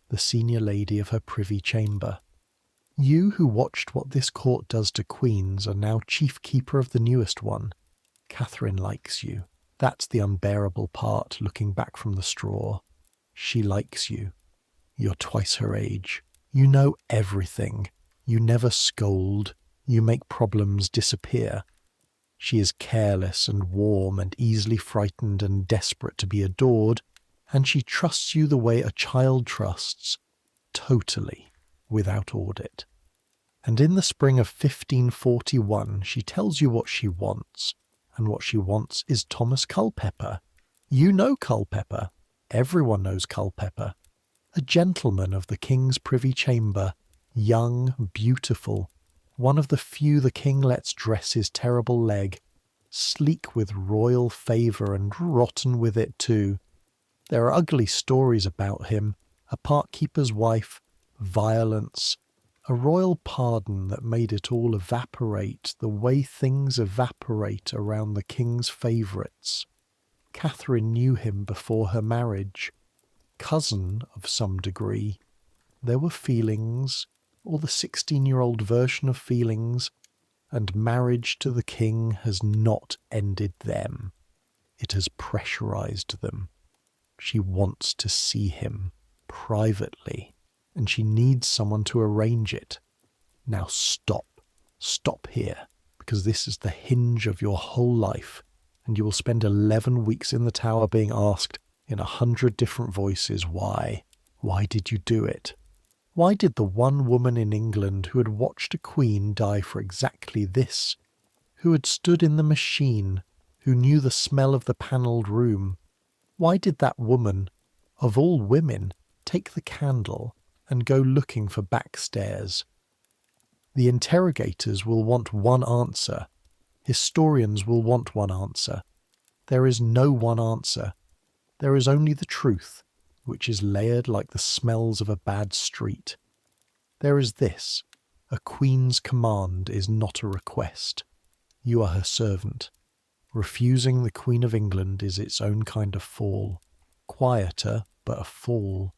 the senior lady of her privy chamber. You who watched what this court does to queens are now chief keeper of the newest one. Catherine likes you. That's the unbearable part, looking back from the straw. She likes you. You're twice her age. You know everything. You never scold. You make problems disappear. She is careless and warm and easily frightened and desperate to be adored, and she trusts you the way a child trusts, totally, without audit. And in the spring of 1541 she tells you what she wants, and what she wants is Thomas Culpeper. You know Culpeper. Everyone knows Culpeper. A gentleman of the king's privy chamber, young, beautiful, one of the few the king lets dress his terrible leg, sleek with royal favour and rotten with it too. There are ugly stories about him, a park-keeper's wife, violence, a royal pardon that made it all evaporate the way things evaporate around the king's favourites. Catherine knew him before her marriage. Cousin of some degree. There were feelings, or the 16-year-old version of feelings, and marriage to the king has not ended them. It has pressurized them. She wants to see him, privately, and she needs someone to arrange it. Now stop. Stop here, because this is the hinge of your whole life, and you will spend 11 weeks in the Tower being asked, in 100 different voices, why? Why did you do it? Why did the one woman in England who had watched a queen die for exactly this, who had stood in the machine, who knew the smell of the panelled room, why did that woman, of all women, take the candle and go looking for backstairs? The interrogators will want one answer. Historians will want one answer. There is no one answer. There is only the truth, which is layered like the smells of a bad street. There is this: a queen's command is not a request. You are her servant. Refusing the Queen of England is its own kind of fall. Quieter, but a fall.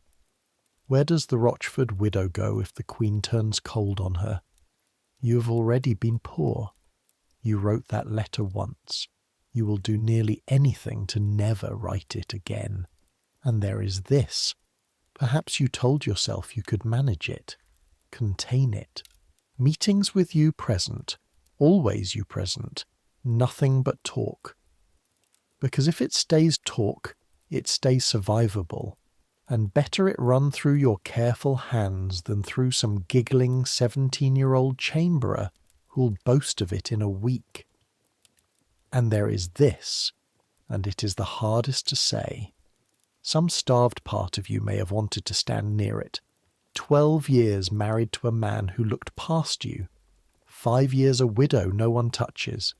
Where does the Rochford widow go if the Queen turns cold on her? You have already been poor. You wrote that letter once. You will do nearly anything to never write it again. And there is this. Perhaps you told yourself you could manage it. Contain it. Meetings with you present. Always you present. Nothing but talk. Because if it stays talk, it stays survivable. And better it run through your careful hands than through some giggling 17-year-old chamberer who'll boast of it in a week. And there is this, and it is the hardest to say. Some starved part of you may have wanted to stand near it. 12 years married to a man who looked past you. 5 years a widow no one touches.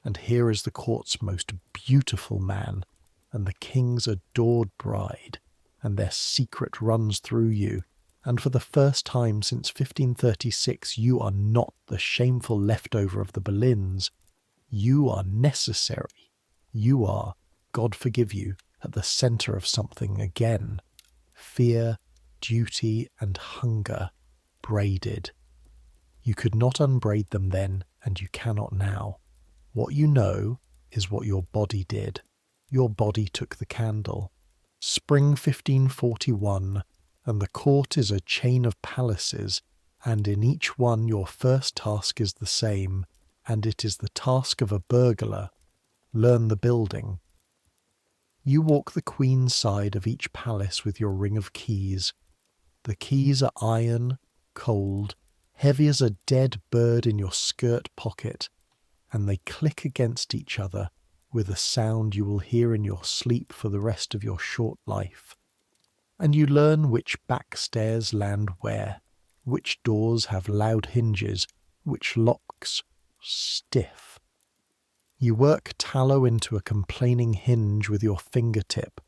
And here is the court's most beautiful man, and the king's adored bride, and their secret runs through you, and for the first time since 1536 you are not the shameful leftover of the Boleyns. You are necessary. You are, God forgive you, at the centre of something again. Fear, duty, and hunger braided. You could not unbraid them then, and you cannot now. What you know is what your body did. Your body took the candle. Spring 1541, and the court is a chain of palaces, and in each one your first task is the same, and it is the task of a burglar. Learn the building. You walk the queen's side of each palace with your ring of keys. The keys are iron, cold, heavy as a dead bird in your skirt pocket, and they click against each other with a sound you will hear in your sleep for the rest of your short life. And you learn which back stairs land where, which doors have loud hinges, which locks stiff. You work tallow into a complaining hinge with your fingertip,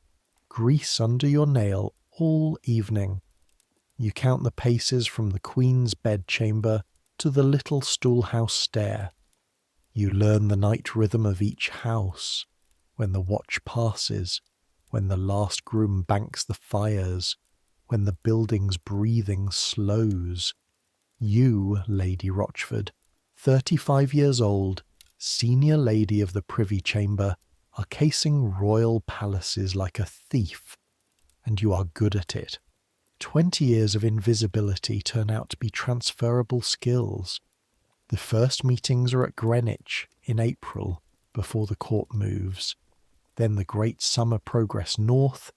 grease under your nail all evening. You count the paces from the Queen's bedchamber to the little stool-house stair. You learn the night rhythm of each house, when the watch passes, when the last groom banks the fires, when the building's breathing slows. You, Lady Rochford, 35 years old, senior lady of the Privy Chamber, are casing royal palaces like a thief, and you are good at it. 20 years of invisibility turn out to be transferable skills. The first meetings are at Greenwich in April, before the court moves. Then the great summer progress north,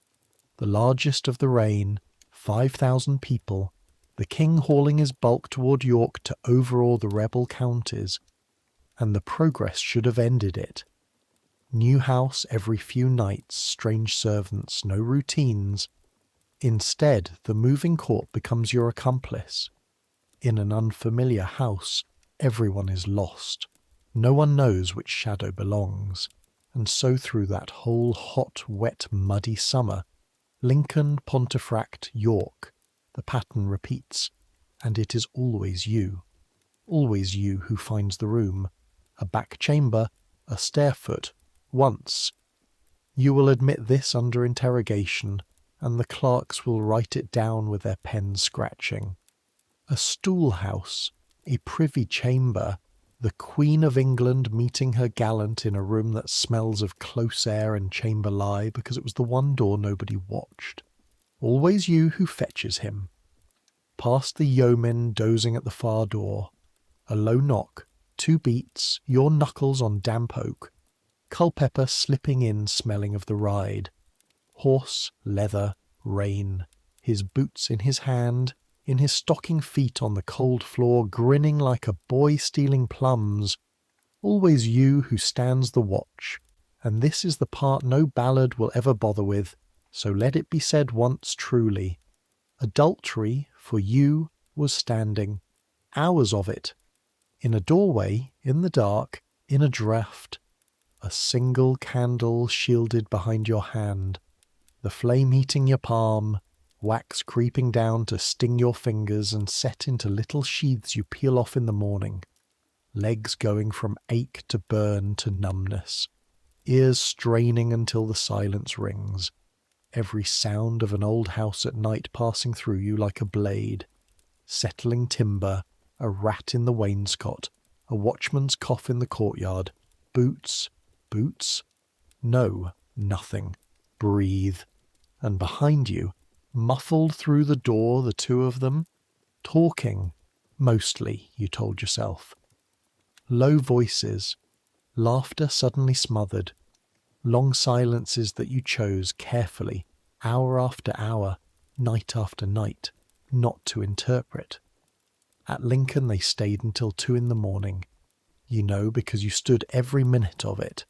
the largest of the reign, 5,000 people, the king hauling his bulk toward York to overawe the rebel counties, and the progress should have ended it. New house every few nights, strange servants, no routines. Instead, the moving court becomes your accomplice. In an unfamiliar house, everyone is lost. No one knows which shadow belongs. And so through that whole hot, wet, muddy summer, Lincoln, Pontefract, York, the pattern repeats, and it is always you who finds the room, a back chamber, a stair-foot, once. You will admit this under interrogation, and the clerks will write it down with their pens scratching. A stool-house, a privy chamber, the Queen of England meeting her gallant in a room that smells of close air and chamber lye because it was the one door nobody watched. Always you who fetches him. Past the yeomen dozing at the far door. A low knock, 2 beats, your knuckles on damp oak. Culpeper slipping in smelling of the ride. Horse, leather, rain, his boots in his hand, in his stocking feet on the cold floor, grinning like a boy stealing plums. Always you who stands the watch, and this is the part no ballad will ever bother with, so let it be said once truly. Adultery, for you, was standing, hours of it, in a doorway, in the dark, in a draught, a single candle shielded behind your hand, the flame heating your palm, wax creeping down to sting your fingers and set into little sheaths you peel off in the morning, legs going from ache to burn to numbness, ears straining until the silence rings, every sound of an old house at night passing through you like a blade, settling timber, a rat in the wainscot, a watchman's cough in the courtyard, boots, no, nothing, breathe, and behind you, muffled through the door, the two of them, talking, mostly, you told yourself. Low voices, laughter suddenly smothered, long silences that you chose carefully, hour after hour, night after night, not to interpret. At Lincoln they stayed until 2 in the morning. You know, because you stood every minute of it.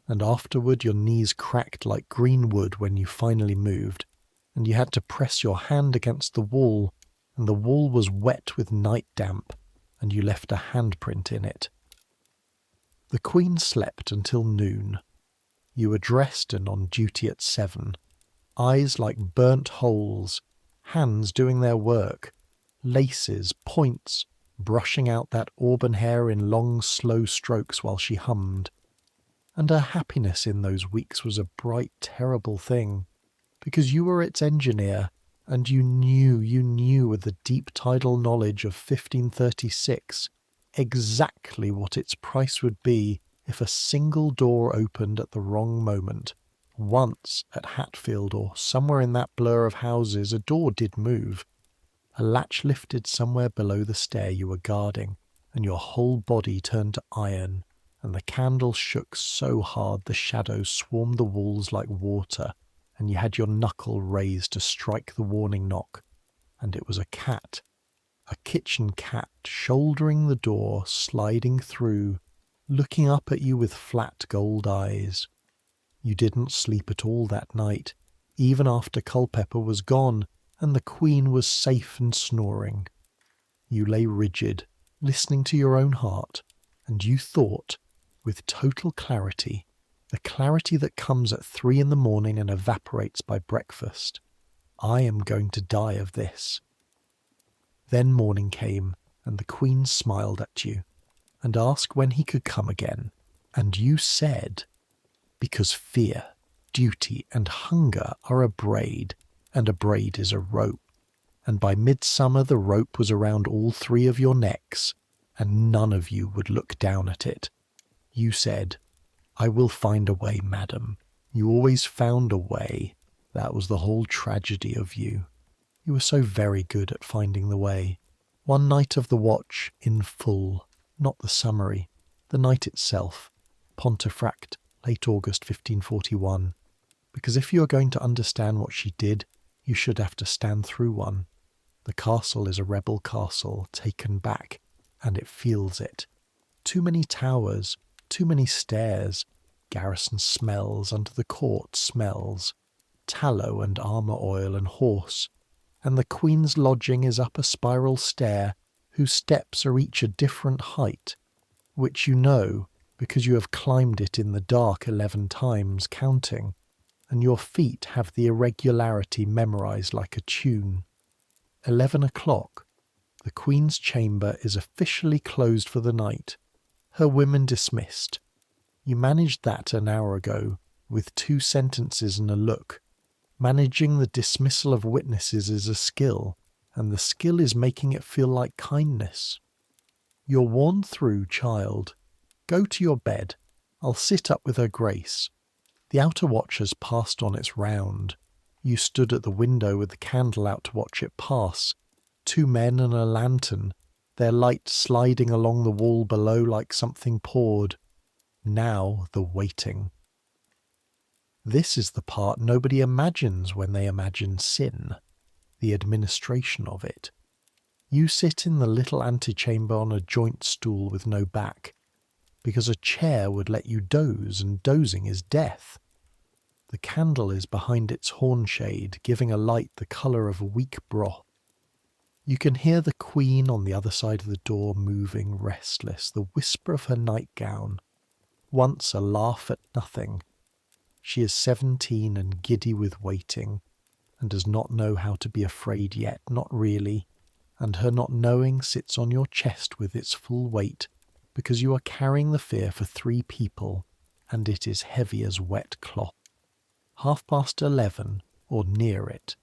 And afterward your knees cracked like green wood when you finally moved, and you had to press your hand against the wall, and the wall was wet with night damp, and you left a handprint in it. The Queen slept until noon. You were dressed and on duty at 7. Eyes like burnt holes, hands doing their work, laces, points, brushing out that auburn hair in long, slow strokes while she hummed. And her happiness in those weeks was a bright, terrible thing, because you were its engineer, and you knew with the deep tidal knowledge of 1536 exactly what its price would be if a single door opened at the wrong moment. Once at Hatfield or somewhere in that blur of houses a door did move. A latch lifted somewhere below the stair you were guarding, and your whole body turned to iron, and the candle shook so hard the shadows swarmed the walls like water, and you had your knuckle raised to strike the warning knock, and it was a cat, a kitchen cat, shouldering the door, sliding through, looking up at you with flat gold eyes. You didn't sleep at all that night, even after Culpeper was gone, and the Queen was safe and snoring. You lay rigid, listening to your own heart, and you thought, with total clarity, the clarity that comes at 3 in the morning and evaporates by breakfast, I am going to die of this. Then morning came, and the Queen smiled at you, and asked when he could come again, and you said, because fear, duty, and hunger are a braid, and a braid is a rope, and by midsummer the rope was around all 3 of your necks, and none of you would look down at it. You said, I will find a way, madam. You always found a way. That was the whole tragedy of you. You were so very good at finding the way. One night of the watch, in full, not the summary, the night itself, Pontefract, late August 1541, because if you are going to understand what she did, you should have to stand through one. The castle is a rebel castle, taken back, and it feels it. Too many towers, too many stairs, garrison smells under the court smells, tallow and armour oil and horse, and the Queen's lodging is up a spiral stair whose steps are each a different height, which you know because you have climbed it in the dark 11 times counting, and your feet have the irregularity memorized like a tune. 11 o'clock. The Queen's chamber is officially closed for the night. Her women dismissed. You managed that an hour ago, with 2 sentences and a look. Managing the dismissal of witnesses is a skill, and the skill is making it feel like kindness. You're worn through, child. Go to your bed. I'll sit up with her grace. The outer watch has passed on its round. You stood at the window with the candle out to watch it pass. 2 men and a lantern, their light sliding along the wall below like something poured. Now the waiting. This is the part nobody imagines when they imagine sin, the administration of it. You sit in the little antechamber on a joint stool with no back, because a chair would let you doze, and dozing is death. The candle is behind its hornshade, giving a light the colour of weak broth. You can hear the Queen on the other side of the door moving restless, the whisper of her nightgown. Once a laugh at nothing. She is 17 and giddy with waiting, and does not know how to be afraid yet, not really, and her not knowing sits on your chest with its full weight, because you are carrying the fear for 3 people, and it is heavy as wet cloth. 11:30, or near it.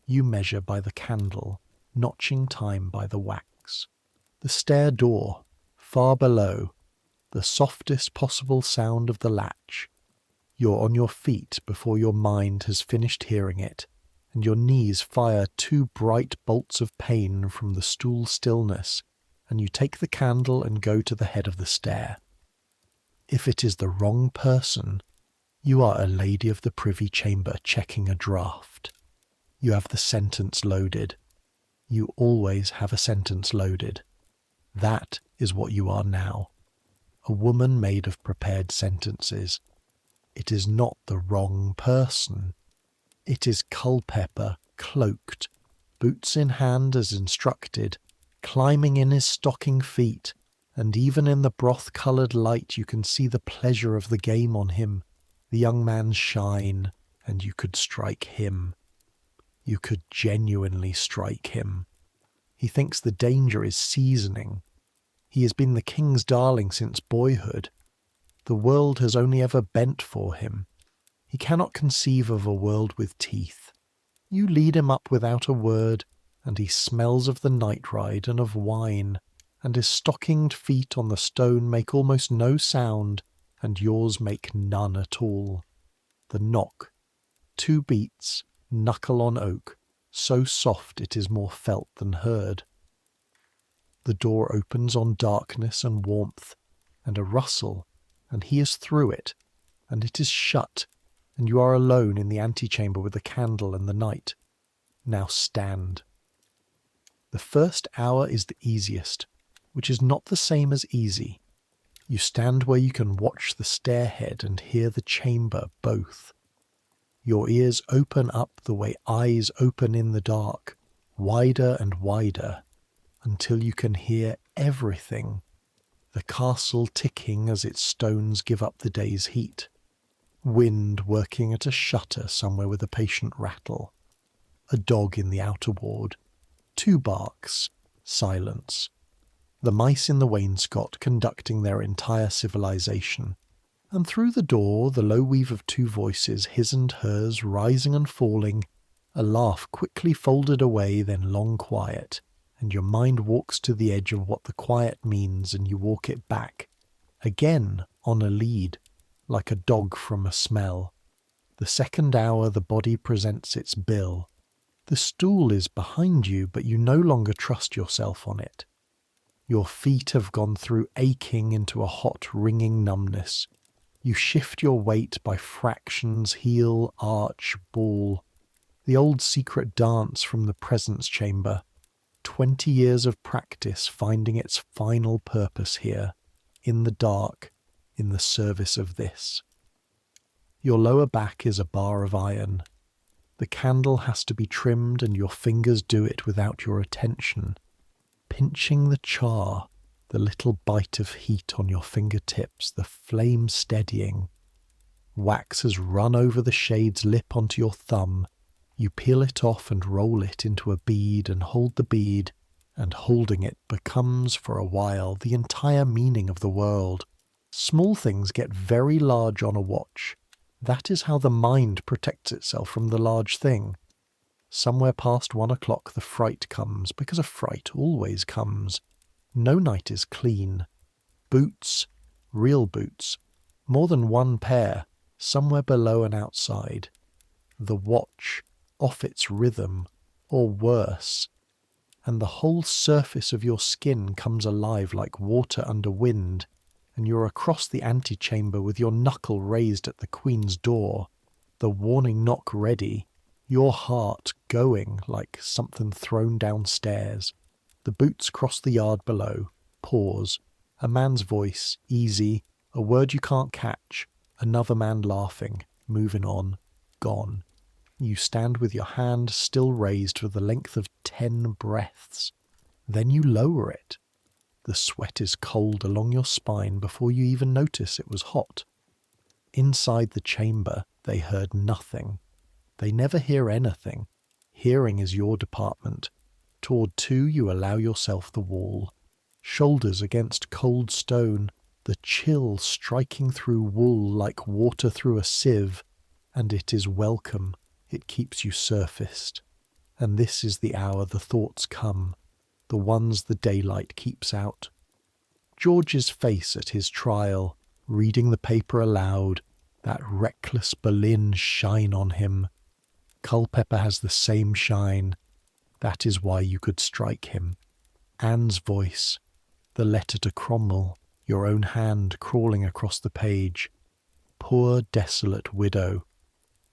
You measure by the candle, notching time by the wax. The stair door, far below, the softest possible sound of the latch. You're on your feet before your mind has finished hearing it, and your knees fire 2 bright bolts of pain from the stool stillness, and you take the candle and go to the head of the stair. If it is the wrong person, you are a lady of the Privy Chamber checking a draft. You have the sentence loaded. You always have a sentence loaded. That is what you are now. A woman made of prepared sentences. It is not the wrong person. It is Culpeper, cloaked, boots in hand as instructed, climbing in his stocking feet, and even in the broth-coloured light you can see the pleasure of the game on him, the young man's shine, and you could strike him. You could genuinely strike him. He thinks the danger is seasoning. He has been the king's darling since boyhood. The world has only ever bent for him. He cannot conceive of a world with teeth. You lead him up without a word, and he smells of the night ride and of wine, and his stockinged feet on the stone make almost no sound, and yours make none at all. The knock. 2 beats, knuckle on oak, so soft it is more felt than heard. The door opens on darkness and warmth, and a rustle, and he is through it, and it is shut, and you are alone in the antechamber with the candle and the night. Now stand. The first hour is the easiest, which is not the same as easy. You stand where you can watch the stairhead and hear the chamber both. Your ears open up the way eyes open in the dark, wider and wider, until you can hear everything, the castle ticking as its stones give up the day's heat, wind working at a shutter somewhere with a patient rattle, a dog in the outer ward, 2 barks, silence, the mice in the wainscot conducting their entire civilization, and through the door the low weave of 2 voices, his and hers, rising and falling, a laugh quickly folded away, then long quiet, and your mind walks to the edge of what the quiet means, and you walk it back, again on a lead, like a dog from a smell. The second hour the body presents its bill. The stool is behind you, but you no longer trust yourself on it. Your feet have gone through aching into a hot, ringing numbness. You shift your weight by fractions, heel, arch, ball. The old secret dance from the presence chamber. 20 years of practice finding its final purpose here, in the dark, in the service of this. Your lower back is a bar of iron. The candle has to be trimmed, and your fingers do it without your attention, pinching the char, the little bite of heat on your fingertips, the flame steadying. Wax has run over the shade's lip onto your thumb. You peel it off and roll it into a bead and hold the bead, and holding it becomes, for a while, the entire meaning of the world. Small things get very large on a watch. That is how the mind protects itself from the large thing. Somewhere past 1 o'clock the fright comes, because a fright always comes. No night is clean. Boots, real boots, more than 1 pair, somewhere below and outside. The watch, off its rhythm, or worse, and the whole surface of your skin comes alive like water under wind, and you're across the antechamber with your knuckle raised at the Queen's door, the warning knock ready, your heart going like something thrown downstairs. The boots cross the yard below, pause, a man's voice, easy, a word you can't catch, another man laughing, moving on, gone. You stand with your hand still raised for the length of 10 breaths. Then you lower it. The sweat is cold along your spine before you even notice it was hot. Inside the chamber, they heard nothing. They never hear anything. Hearing is your department. Toward 2 you allow yourself the wall. Shoulders against cold stone, the chill striking through wool like water through a sieve, and it is welcome. It keeps you surfaced. And this is the hour the thoughts come, the ones the daylight keeps out. George's face at his trial, reading the paper aloud, that reckless Boleyn shine on him. Culpeper has the same shine. That is why you could strike him. Anne's voice, the letter to Cromwell, your own hand crawling across the page. Poor desolate widow.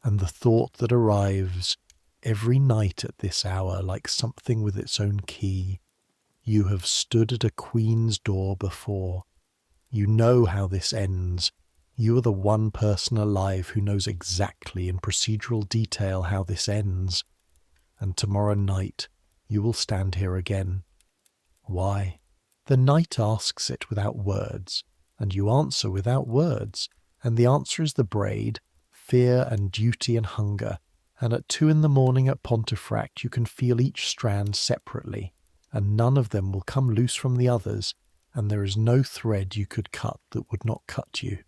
And the thought that arrives, Every night at this hour, like something with its own key, you have stood at a queen's door before. You know how this ends. You are the one person alive who knows exactly in procedural detail how this ends. And tomorrow night you will stand here again. Why? The night asks it without words, and you answer without words, and the answer is the braid, fear and duty and hunger, and at 2 a.m. at Pontefract you can feel each strand separately, and none of them will come loose from the others, and there is no thread you could cut that would not cut you.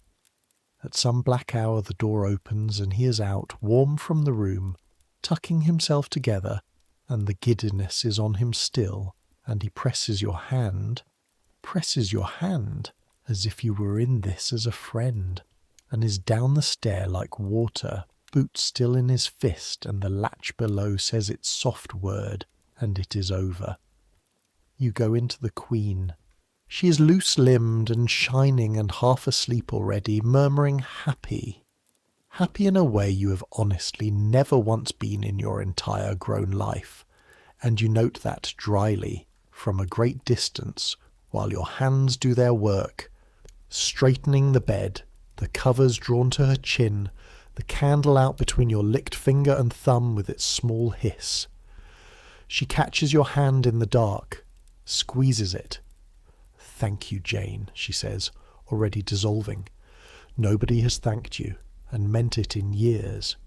At some black hour the door opens, and he is out, warm from the room, tucking himself together, and the giddiness is on him still, and he presses your hand, as if you were in this as a friend, and is down the stair like water, boot still in his fist, and the latch below says its soft word, and it is over. You go into the Queen. She is loose-limbed and shining and half asleep already, murmuring happy. Happy in a way you have honestly never once been in your entire grown life, and you note that dryly, from a great distance, while your hands do their work, straightening the bed, the covers drawn to her chin, the candle out between your licked finger and thumb with its small hiss. She catches your hand in the dark, squeezes it. "Thank you, Jane," she says, already dissolving. "Nobody has thanked you, and meant it in years.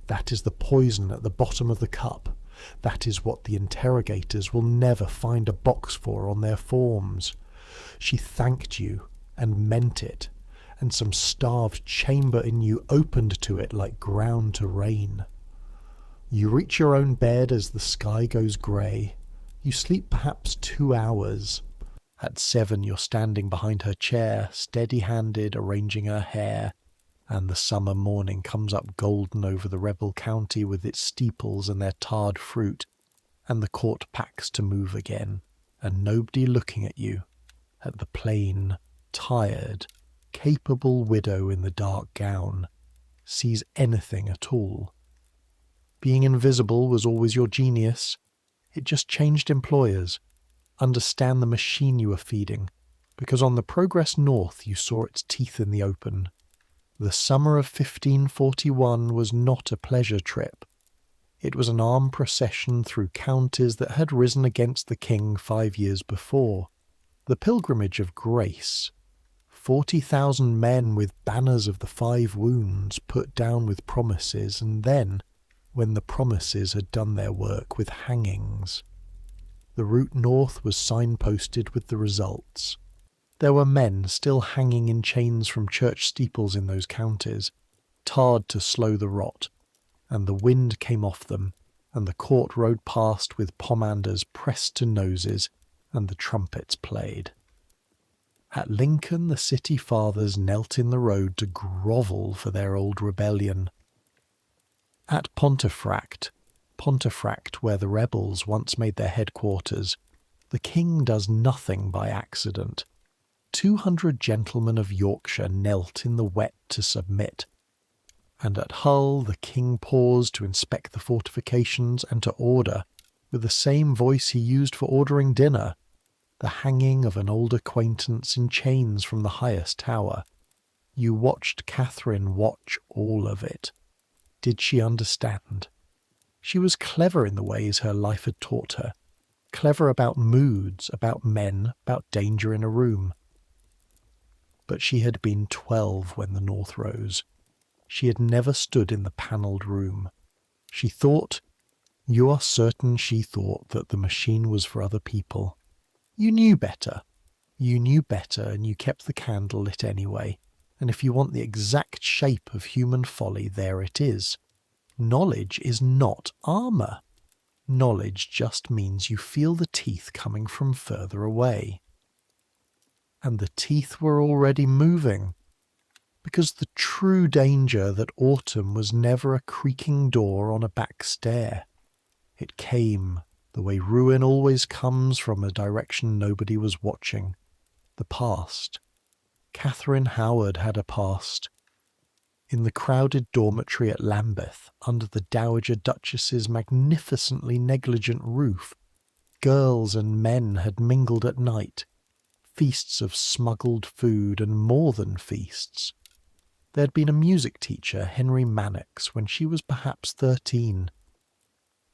That is the poison at the bottom of the cup. That is what the interrogators will never find a box for on their forms. She thanked you, and meant it, and some starved chamber in you opened to it like ground to rain. You reach your own bed as the sky goes grey. You sleep perhaps 2 hours. At 7 you're standing behind her chair, steady-handed, arranging her hair, and the summer morning comes up golden over the rebel county with its steeples and their tarred fruit, and the court packs to move again, and nobody looking at you, at the plain, tired, capable widow in the dark gown, sees anything at all. Being invisible was always your genius. It just changed employers. Understand the machine you were feeding, because on the progress north you saw its teeth in the open. The summer of 1541 was not a pleasure trip. It was an armed procession through counties that had risen against the king 5 years before. The pilgrimage of grace. 40,000 men with banners of the 5 wounds put down with promises, and then, when the promises had done their work, with hangings. The route north was signposted with the results. There were men still hanging in chains from church steeples in those counties, tarred to slow the rot, and the wind came off them, and the court rode past with pomanders pressed to noses, and the trumpets played. At Lincoln the city fathers knelt in the road to grovel for their old rebellion. At Pontefract, where the rebels once made their headquarters, the king does nothing by accident. 200 gentlemen of Yorkshire knelt in the wet to submit, and at Hull the king paused to inspect the fortifications and to order, with the same voice he used for ordering dinner, the hanging of an old acquaintance in chains from the highest tower. You watched Catherine watch all of it. Did she understand? She was clever in the ways her life had taught her, clever about moods, about men, about danger in a room. But she had been 12 when the North rose. She had never stood in the panelled room. She thought, you are certain she thought, that the machine was for other people. You knew better. You knew better, and you kept the candle lit anyway. And if you want the exact shape of human folly, there it is. Knowledge is not armour. Knowledge just means you feel the teeth coming from further away. And the teeth were already moving, because the true danger that autumn was never a creaking door on a back stair. It came, the way ruin always comes, from a direction nobody was watching. The past. Catherine Howard had a past. In the crowded dormitory at Lambeth, under the Dowager Duchess's magnificently negligent roof, girls and men had mingled at night, feasts of smuggled food and more than feasts. There had been a music teacher, Henry Mannix, when she was perhaps 13.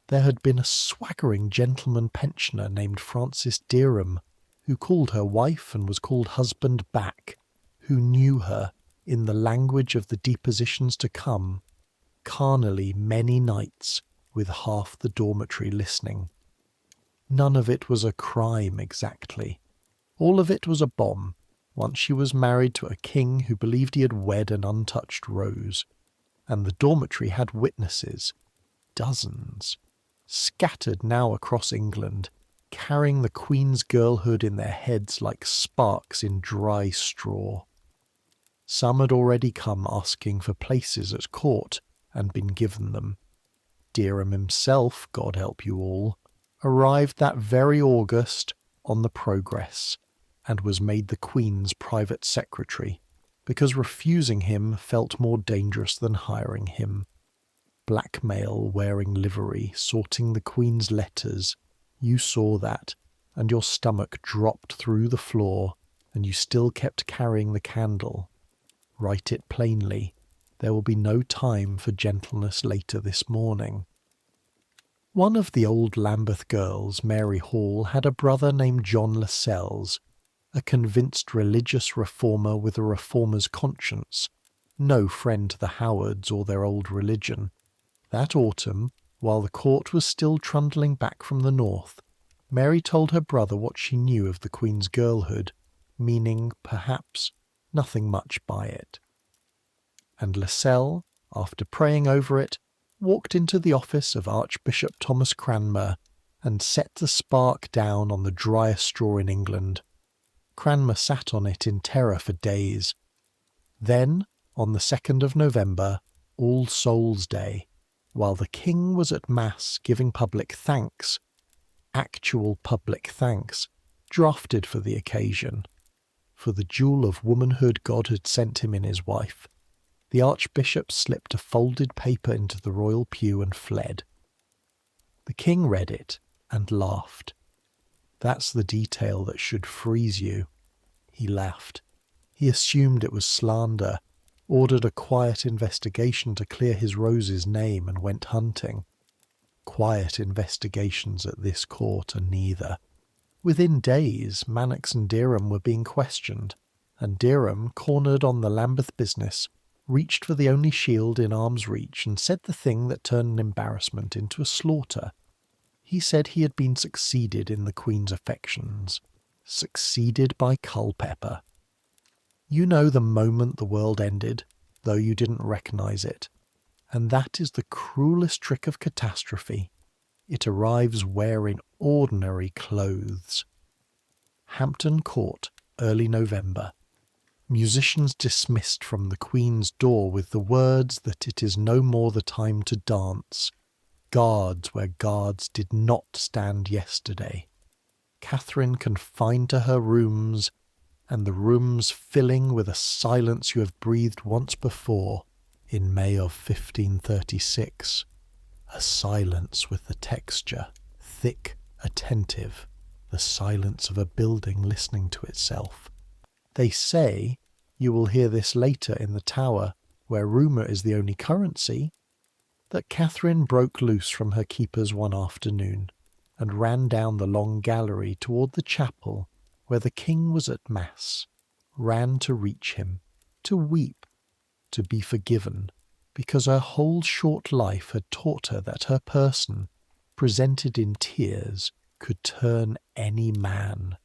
There had been a swaggering gentleman pensioner named Francis Derham, who called her wife and was called husband back, who knew her, in the language of the depositions to come, carnally many nights, with half the dormitory listening. None of it was a crime exactly. All of it was a bomb, once she was married to a king who believed he had wed an untouched rose. And the dormitory had witnesses, dozens, scattered now across England, carrying the Queen's girlhood in their heads like sparks in dry straw. Some had already come asking for places at court, and been given them. Derham himself, God help you all, arrived that very August on the Progress, and was made the Queen's private secretary, because refusing him felt more dangerous than hiring him. Blackmail, wearing livery, sorting the Queen's letters, you saw that, and your stomach dropped through the floor, and you still kept carrying the candle. Write it plainly. There will be no time for gentleness later this morning. One of the old Lambeth girls, Mary Hall, had a brother named John Lascelles, a convinced religious reformer with a reformer's conscience, no friend to the Howards or their old religion. That autumn, while the court was still trundling back from the north, Mary told her brother what she knew of the Queen's girlhood, meaning, perhaps, nothing much by it. And Lascelles, after praying over it, walked into the office of Archbishop Thomas Cranmer and set the spark down on the driest straw in England. Cranmer sat on it in terror for days. Then, on the 2nd of November, All Souls' Day, while the King was at Mass giving public thanks, actual public thanks, drafted for the occasion, for the jewel of womanhood God had sent him in his wife, the Archbishop slipped a folded paper into the royal pew and fled. The King read it and laughed. That's the detail that should freeze you. He laughed. He assumed it was slander, ordered a quiet investigation to clear his rose's name, and went hunting. Quiet investigations at this court are neither. Within days, Mannix and Derham were being questioned, and Derham, cornered on the Lambeth business, reached for the only shield in arm's reach and said the thing that turned an embarrassment into a slaughter. He said he had been succeeded in the Queen's affections. Succeeded by Culpeper. You know the moment the world ended, though you didn't recognise it. And that is the cruelest trick of catastrophe. It arrives wearing ordinary clothes. Hampton Court, early November. Musicians dismissed from the Queen's door with the words that it is no more the time to dance. Guards where guards did not stand yesterday. Catherine confined to her rooms, and the rooms filling with a silence you have breathed once before, in May of 1536. A silence with the texture, thick, attentive, the silence of a building listening to itself. They say, you will hear this later in the Tower, where rumour is the only currency, that Catherine broke loose from her keepers one afternoon, and ran down the long gallery toward the chapel where the King was at Mass, ran to reach him, to weep, to be forgiven, because her whole short life had taught her that her person, presented in tears, could turn any man,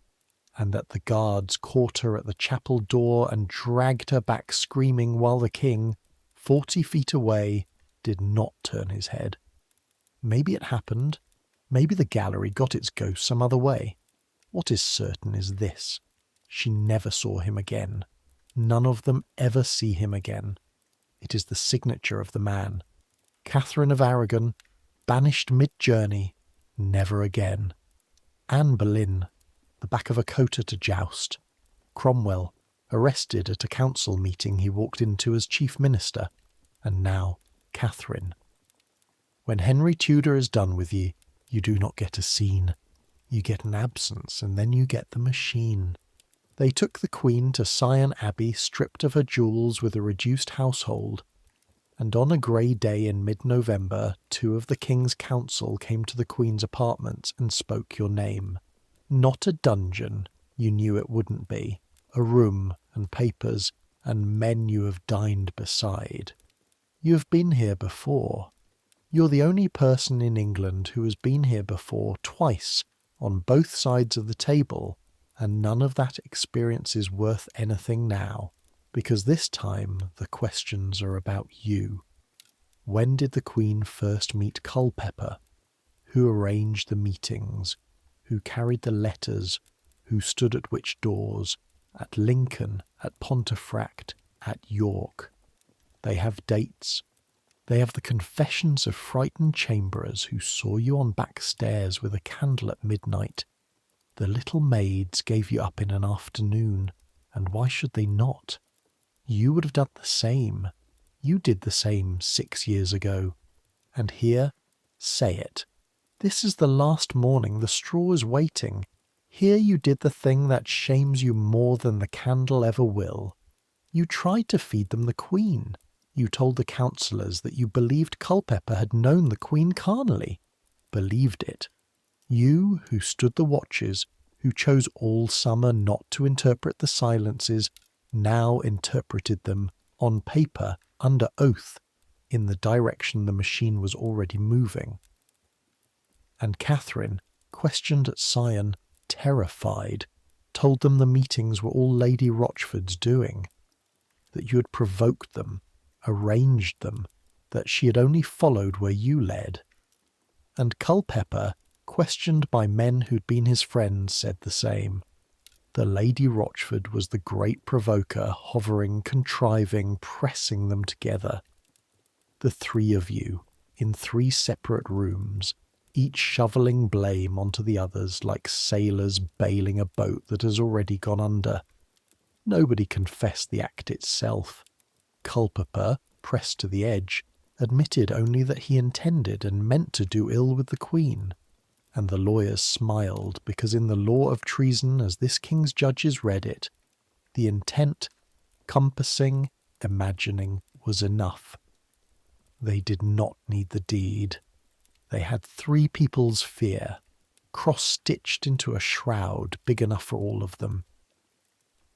and that the guards caught her at the chapel door and dragged her back screaming while the King, 40 feet away, did not turn his head. Maybe it happened. Maybe the gallery got its ghost some other way. What is certain is this. She never saw him again. None of them ever see him again. It is the signature of the man. Catherine of Aragon, banished mid-journey, never again. Anne Boleyn, the back of a coat at a joust. Cromwell, arrested at a council meeting he walked into as chief minister, and now Catherine. When Henry Tudor is done with you, you do not get a scene. You get an absence, and then you get the machine. They took the Queen to Sion Abbey stripped of her jewels with a reduced household, and on a grey day in mid-November 2 of the King's Council came to the Queen's apartments and spoke your name. Not a dungeon, you knew it wouldn't be, a room and papers and men you have dined beside. You have been here before. You're the only person in England who has been here before twice, on both sides of the table, and none of that experience is worth anything now, because this time the questions are about you. When did the Queen first meet Culpeper? Who arranged the meetings? Who carried the letters? Who stood at which doors? At Lincoln, at Pontefract, at York. They have dates. They have the confessions of frightened chamberers who saw you on back stairs with a candle at midnight. The little maids gave you up in an afternoon, and why should they not? You would have done the same. You did the same 6 years ago. And here, say it. This is the last morning, the straw is waiting. Here you did the thing that shames you more than the candle ever will. You tried to feed them the Queen. You told the councillors that you believed Culpeper had known the Queen carnally. Believed it. You, who stood the watches, who chose all summer not to interpret the silences, now interpreted them, on paper, under oath, in the direction the machine was already moving. And Catherine, questioned at Sion, terrified, told them the meetings were all Lady Rochford's doing, that you had provoked them, arranged them, that she had only followed where you led. And Culpeper, questioned by men who'd been his friends, said the same. The Lady Rochford was the great provoker, hovering, contriving, pressing them together. The 3 of you, in 3 separate rooms, each shovelling blame onto the others like sailors bailing a boat that has already gone under. Nobody confessed the act itself. Culpeper, pressed to the edge, admitted only that he intended and meant to do ill with the Queen, and the lawyers smiled because in the law of treason, as this king's judges read it, the intent, compassing, imagining was enough. They did not need the deed. They had 3 people's fear, cross-stitched into a shroud big enough for all of them.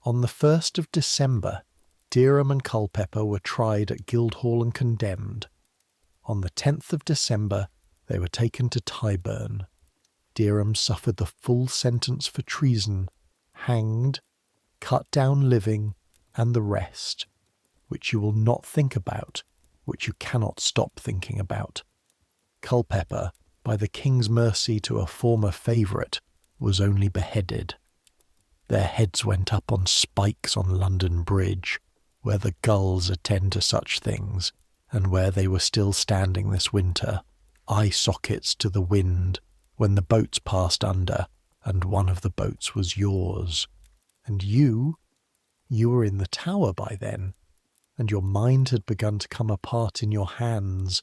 On the 1st of December, Derham and Culpeper were tried at Guildhall and condemned. On the 10th of December, they were taken to Tyburn. Derham suffered the full sentence for treason, hanged, cut down living, and the rest, which you will not think about, which you cannot stop thinking about. Culpeper, by the king's mercy to a former favourite, was only beheaded. Their heads went up on spikes on London Bridge, where the gulls attend to such things, and where they were still standing this winter, eye sockets to the wind, when the boats passed under, and one of the boats was yours. And you were in the Tower by then, and your mind had begun to come apart in your hands,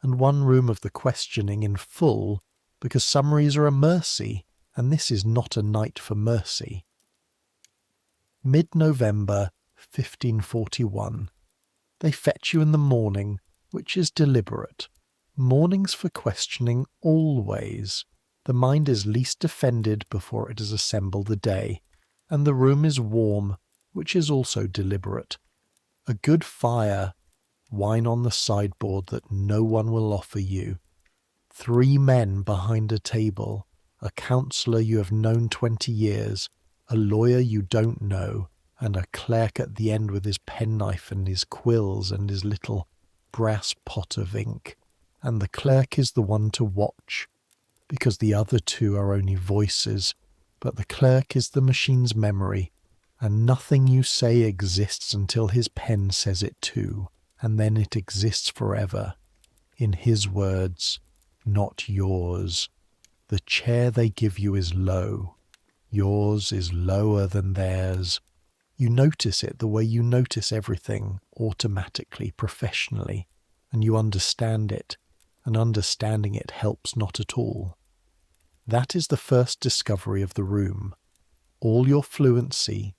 and one room of the questioning in full, because summaries are a mercy, and this is not a night for mercy. Mid-November 1541. They fetch you in the morning, which is deliberate. Mornings for questioning always. The mind is least offended before it has assembled the day, and the room is warm, which is also deliberate. A good fire, wine on the sideboard that no one will offer you. 3 men behind a table, a counsellor you have known 20 years, a lawyer you don't know, and a clerk at the end with his penknife and his quills and his little brass pot of ink. And the clerk is the one to watch, because the other 2 are only voices, but the clerk is the machine's memory, and nothing you say exists until his pen says it too, and then it exists forever. In his words, not yours. The chair they give you is low. Yours is lower than theirs. You notice it the way you notice everything, automatically, professionally, and you understand it, and understanding it helps not at all. That is the first discovery of the room. All your fluency,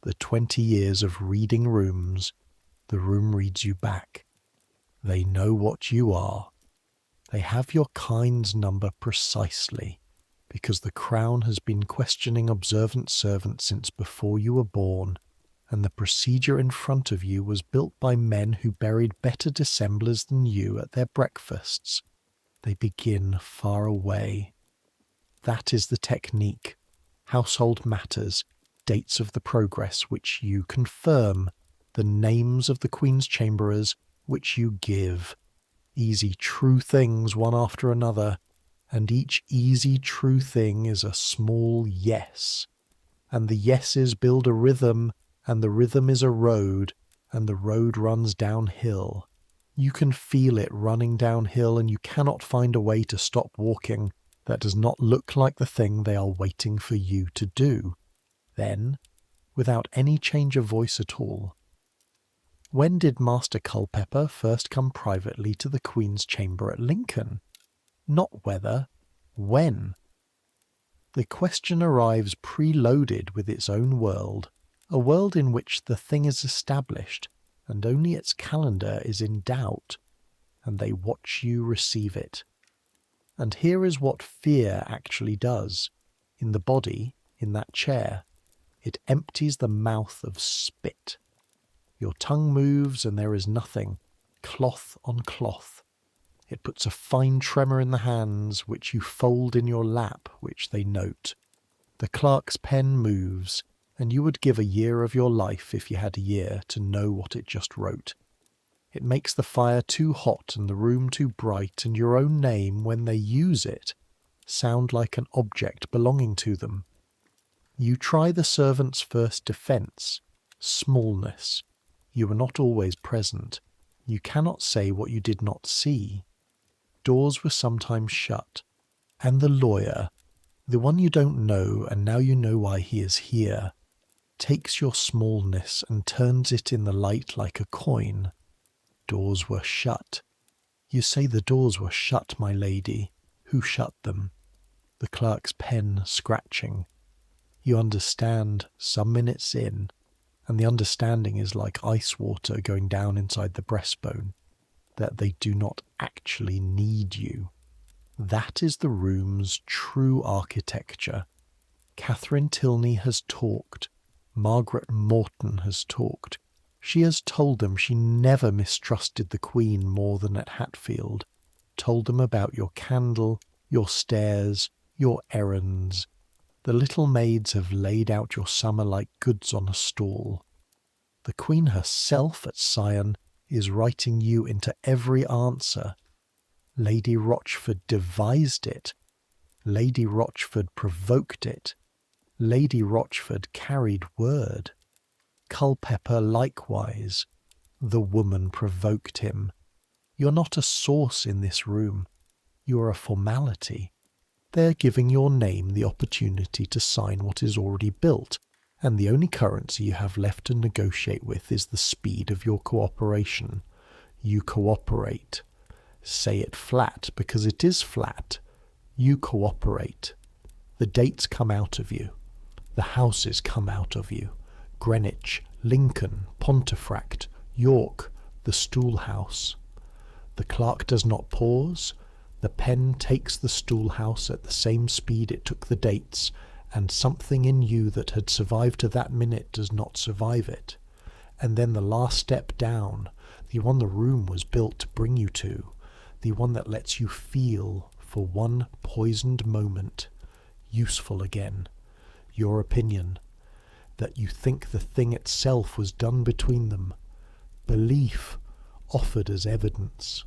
the 20 years of reading rooms, the room reads you back. They know what you are. They have your kind's number precisely, because the Crown has been questioning observant servants since before you were born, and the procedure in front of you was built by men who buried better dissemblers than you at their breakfasts. They begin far away. That is the technique. Household matters, dates of the progress which you confirm, the names of the Queen's chamberers which you give. Easy true things one after another, and each easy true thing is a small yes. And the yeses build a rhythm, and the rhythm is a road, and the road runs downhill. You can feel it running downhill, and you cannot find a way to stop walking that does not look like the thing they are waiting for you to do. Then, without any change of voice at all, when did Master Culpeper first come privately to the Queen's chamber at Lincoln? Not whether, when. The question arrives preloaded with its own world, a world in which the thing is established, and only its calendar is in doubt, and they watch you receive it. And here is what fear actually does. In the body, in that chair, it empties the mouth of spit. Your tongue moves and there is nothing, cloth on cloth. It puts a fine tremor in the hands, which you fold in your lap, which they note. The clerk's pen moves, and you would give a year of your life, if you had a year, to know what it just wrote. It makes the fire too hot and the room too bright, and your own name, when they use it, sound like an object belonging to them. You try the servant's first defence, smallness. You were not always present. You cannot say what you did not see. Doors were sometimes shut, and the lawyer, the one you don't know and now you know why he is here, takes your smallness and turns it in the light like a coin. Doors were shut. You say the doors were shut, my lady. Who shut them? The clerk's pen scratching. You understand some minutes in, and the understanding is like ice water going down inside the breastbone, that they do not actually need you. That is the room's true architecture. Catherine Tilney has talked. Margaret Morton has talked. She has told them she never mistrusted the Queen more than at Hatfield, told them about your candle, your stairs, your errands. The little maids have laid out your summer like goods on a stall. The Queen herself at Sion is writing you into every answer. Lady Rochford devised it. Lady Rochford provoked it. Lady Rochford carried word. Culpeper likewise. The woman provoked him. You're not a source in this room. You are a formality. They're giving your name the opportunity to sign what is already built, and the only currency you have left to negotiate with is the speed of your cooperation. You cooperate. Say it flat, because it is flat. You cooperate. The dates come out of you. The houses come out of you. Greenwich, Lincoln, Pontefract, York, the Stool House. The clerk does not pause. The pen takes the Stool House at the same speed it took the dates, and something in you that had survived to that minute does not survive it. And then the last step down, the one the room was built to bring you to, the one that lets you feel, for one poisoned moment, useful again, your opinion, that you think the thing itself was done between them, belief offered as evidence.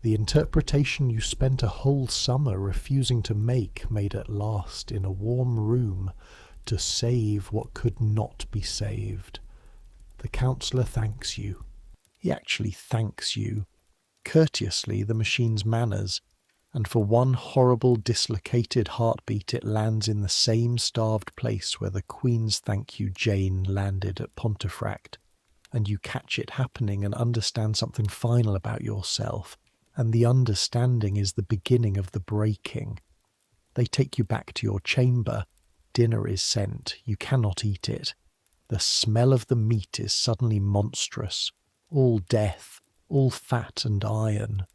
The interpretation you spent a whole summer refusing to make, made at last in a warm room to save what could not be saved. The counsellor thanks you. He actually thanks you. Courteously, the machine's manners. and for one horrible dislocated heartbeat it lands in the same starved place where the Queen's Thank You Jane landed at Pontefract, and you catch it happening and understand something final about yourself, and the understanding is the beginning of the breaking. They take you back to your chamber. Dinner is sent. You cannot eat it. The smell of the meat is suddenly monstrous. All death, all fat and iron.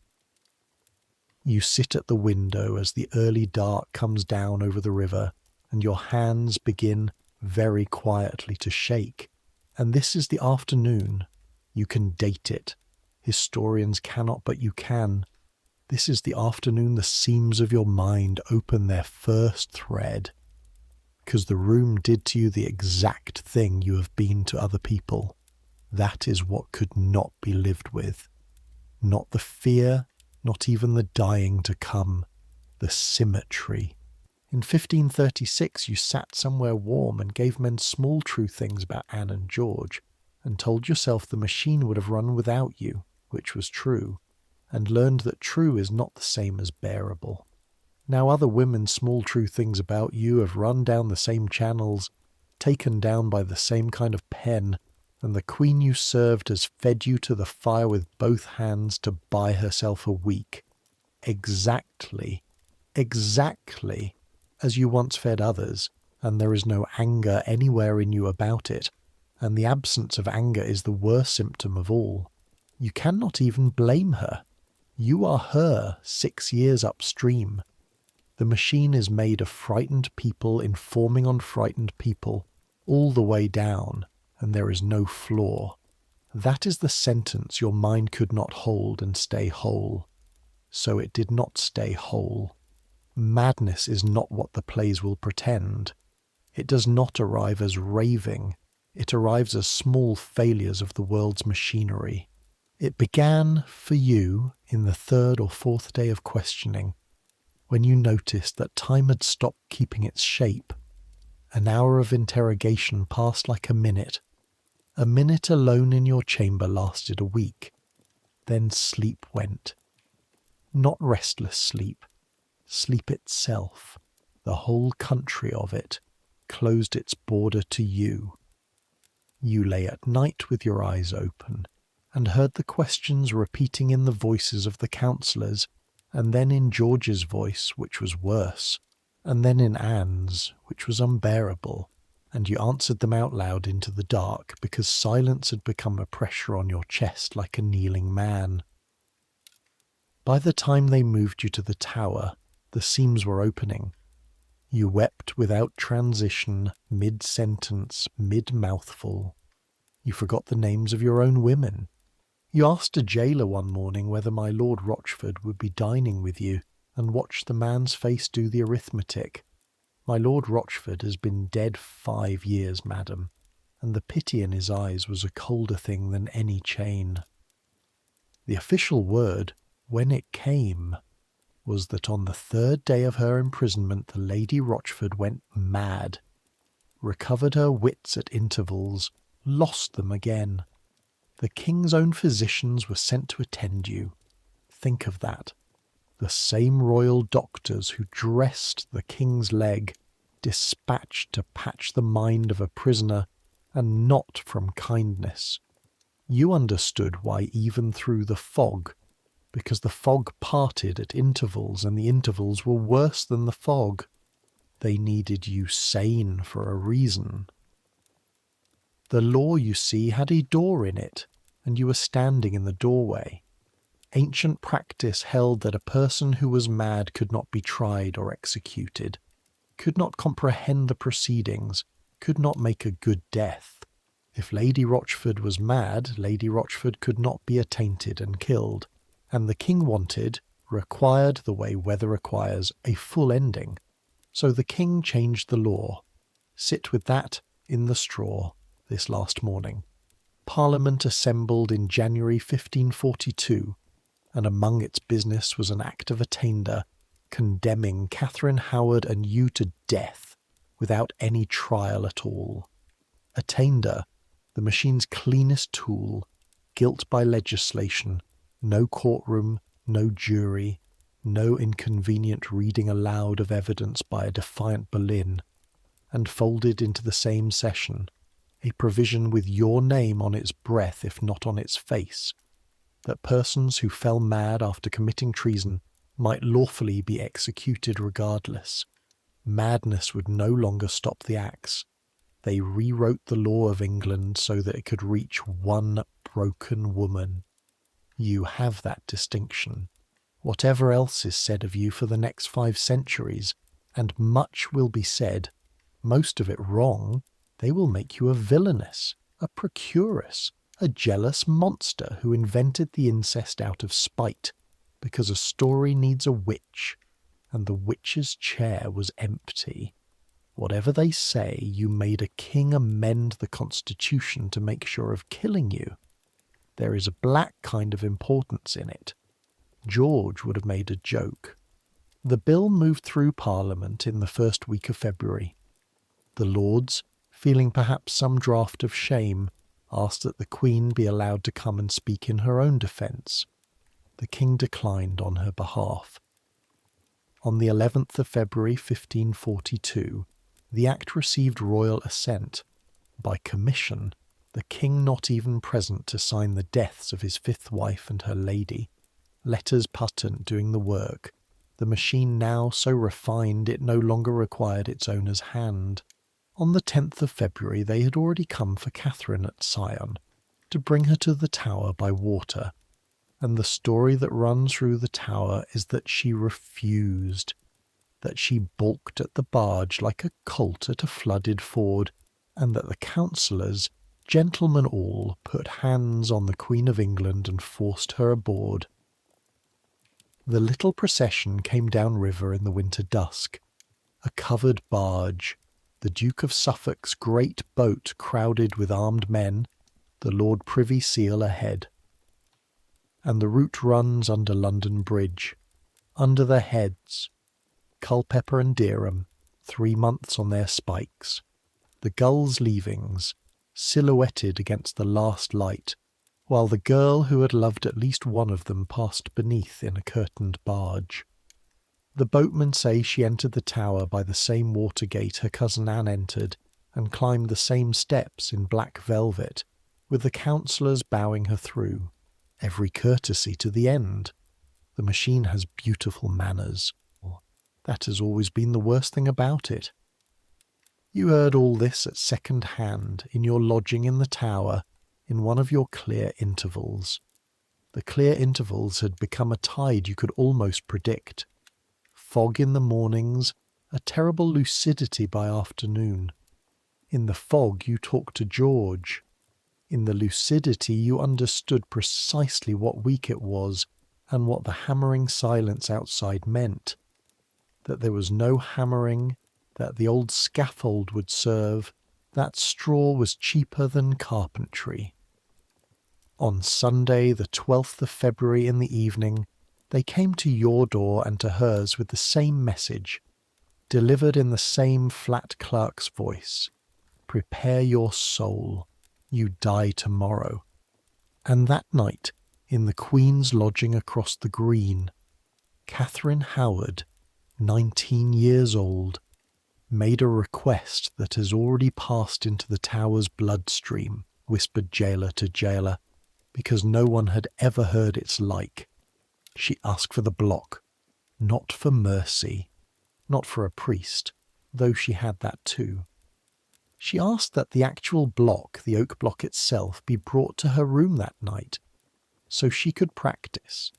You sit at the window as the early dark comes down over the river, and your hands begin very quietly to shake. And this is the afternoon. You can date it. Historians cannot, but you can. This is the afternoon the seams of your mind open their first thread, because the room did to you the exact thing you have been to other people. That is what could not be lived with. Not the fear, not even the dying to come, the symmetry. In 1536 you sat somewhere warm and gave men small true things about Anne and George, and told yourself the machine would have run without you, which was true, and learned that true is not the same as bearable. Now other women's small true things about you have run down the same channels, taken down by the same kind of pen, and the Queen you served has fed you to the fire with both hands to buy herself a week. Exactly as you once fed others, and there is no anger anywhere in you about it, and the absence of anger is the worst symptom of all. You cannot even blame her. You are her 6 years upstream. The machine is made of frightened people informing on frightened people, all the way down, and there is no flaw. That is the sentence your mind could not hold and stay whole. So it did not stay whole. Madness is not what the plays will pretend. It does not arrive as raving. It arrives as small failures of the world's machinery. It began for you in the 3rd or 4th day of questioning, when you noticed that time had stopped keeping its shape. An hour of interrogation passed like a minute. A minute alone in your chamber lasted a week. Then sleep went. Not restless sleep. Sleep itself, the whole country of it, closed its border to you. You lay at night with your eyes open, and heard the questions repeating in the voices of the counsellors, and then in George's voice, which was worse, and then in Anne's, which was unbearable, and you answered them out loud into the dark, because silence had become a pressure on your chest like a kneeling man. By the time they moved you to the tower, the seams were opening. You wept without transition, mid-sentence, mid-mouthful. You forgot the names of your own women. You asked a jailer one morning whether my Lord Rochford would be dining with you, and watched the man's face do the arithmetic. My Lord Rochford has been dead 5 years, madam, and the pity in his eyes was a colder thing than any chain. The official word, when it came, was that on the 3rd day of her imprisonment the Lady Rochford went mad, recovered her wits at intervals, lost them again. The king's own physicians were sent to attend you. Think of that. The same royal doctors who dressed the king's leg, dispatched to patch the mind of a prisoner, and not from kindness. You understood why even through the fog, because the fog parted at intervals and the intervals were worse than the fog. They needed you sane for a reason. The law, you see, had a door in it, and you were standing in the doorway. Ancient practice held that a person who was mad could not be tried or executed, could not comprehend the proceedings, could not make a good death. If Lady Rochford was mad, Lady Rochford could not be attainted and killed. And the king required the way weather requires, a full ending. So the king changed the law. Sit with that in the straw this last morning. Parliament assembled in January 1542, and among its business was an act of attainder condemning Catherine Howard and you to death without any trial at all. Attainder, the machine's cleanest tool, guilt by legislation, no courtroom, no jury, no inconvenient reading aloud of evidence by a defiant Boleyn, and folded into the same session a provision with your name on its breath if not on its face, that persons who fell mad after committing treason might lawfully be executed regardless. Madness would no longer stop the axe. They rewrote the law of England so that it could reach one broken woman. You have that distinction. Whatever else is said of you for the next 5 centuries, and much will be said, most of it wrong, they will make you a villainess, a procuress, a jealous monster who invented the incest out of spite, because a story needs a witch, and the witch's chair was empty. Whatever they say, you made a king amend the Constitution to make sure of killing you. There is a black kind of importance in it. George would have made a joke. The bill moved through Parliament in the first week of February. The Lords, feeling perhaps some draught of shame, asked that the Queen be allowed to come and speak in her own defence. The King declined on her behalf. On the 11th of February 1542, the Act received royal assent, by commission, the King not even present to sign the deaths of his 5th wife and her lady, letters patent doing the work, the machine now so refined it no longer required its owner's hand. On the 10th of February they had already come for Catherine at Sion, to bring her to the Tower by water, and the story that runs through the Tower is that she refused, that she balked at the barge like a colt at a flooded ford, and that the councillors, gentlemen all, put hands on the Queen of England and forced her aboard. The little procession came down river in the winter dusk, a covered barge, the Duke of Suffolk's great boat crowded with armed men, the Lord Privy Seal ahead. And the route runs under London Bridge, under their heads, Culpeper and Derham, 3 months on their spikes, the gulls' leavings, silhouetted against the last light, while the girl who had loved at least one of them passed beneath in a curtained barge. The boatmen say she entered the Tower by the same water gate her cousin Anne entered, and climbed the same steps in black velvet, with the councillors bowing her through. Every courtesy to the end. The machine has beautiful manners. That has always been the worst thing about it. You heard all this at second hand, in your lodging in the Tower, in one of your clear intervals. The clear intervals had become a tide you could almost predict. Fog in the mornings, a terrible lucidity by afternoon. In the fog you talked to George. In the lucidity you understood precisely what week it was, and what the hammering silence outside meant. That there was no hammering, that the old scaffold would serve, that straw was cheaper than carpentry. On Sunday, the 12th of February in the evening, they came to your door and to hers with the same message, delivered in the same flat clerk's voice. Prepare your soul. You die tomorrow. And that night, in the Queen's lodging across the green, Catherine Howard, 19 years old, made a request that has already passed into the Tower's bloodstream, whispered jailer to jailer, because no one had ever heard its like. She asked for the block, not for mercy, not for a priest, though she had that too. She asked that the actual block, the oak block itself, be brought to her room that night, so she could practice,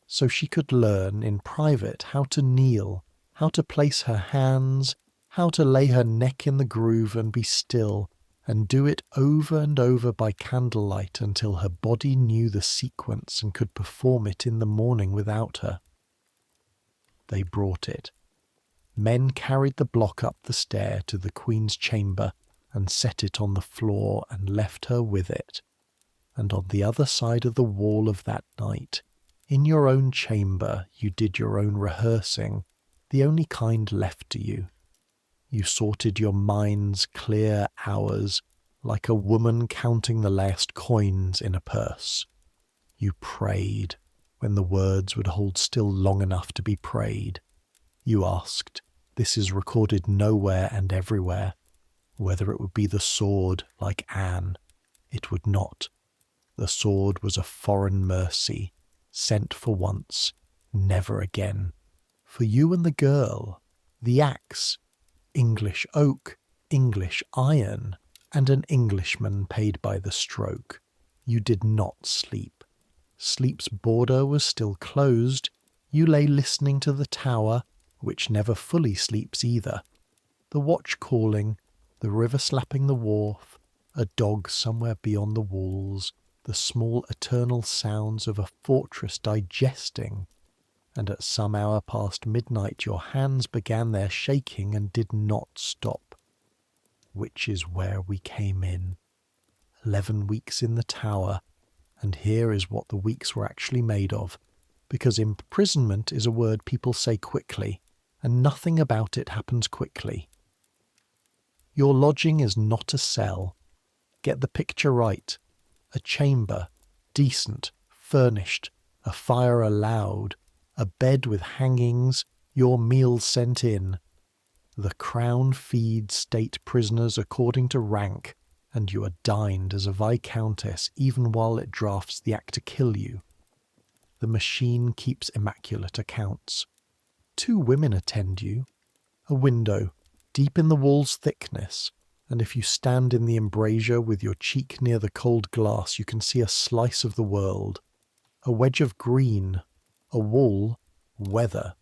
so she could learn in private how to kneel, how to place her hands, how to lay her neck in the groove and be still, and do it over and over by candlelight until her body knew the sequence and could perform it in the morning without her. They brought it. Men carried the block up the stair to the Queen's chamber and set it on the floor and left her with it. And on the other side of the wall of that night, in your own chamber, you did your own rehearsing, the only kind left to you. You sorted your mind's clear hours like a woman counting the last coins in a purse. You prayed. when the words would hold still long enough to be prayed. You asked, this is recorded nowhere and everywhere, whether it would be the sword like Anne. It would not. The sword was a foreign mercy, sent for once, never again. For you and the girl, the axe, English oak, English iron, and an Englishman paid by the stroke. You did not sleep. Sleep's border was still closed. You lay listening to the tower, which never fully sleeps either. The watch calling, the river slapping the wharf, a dog somewhere beyond the walls, the small eternal sounds of a fortress digesting, and at some hour past midnight your hands began their shaking and did not stop. Which is where we came in. 11 weeks in the tower, and here is what the weeks were actually made of, because imprisonment is a word people say quickly, and nothing about it happens quickly. Your lodging is not a cell. Get the picture right. A chamber, decent, furnished, a fire allowed, a bed with hangings, your meals sent in. The Crown feeds state prisoners according to rank, and you are dined as a viscountess even while it drafts the act to kill you. The machine keeps immaculate accounts. 2 women attend you. A window, deep in the wall's thickness, and if you stand in the embrasure with your cheek near the cold glass you can see a slice of the world. A wedge of green, a wall, weather.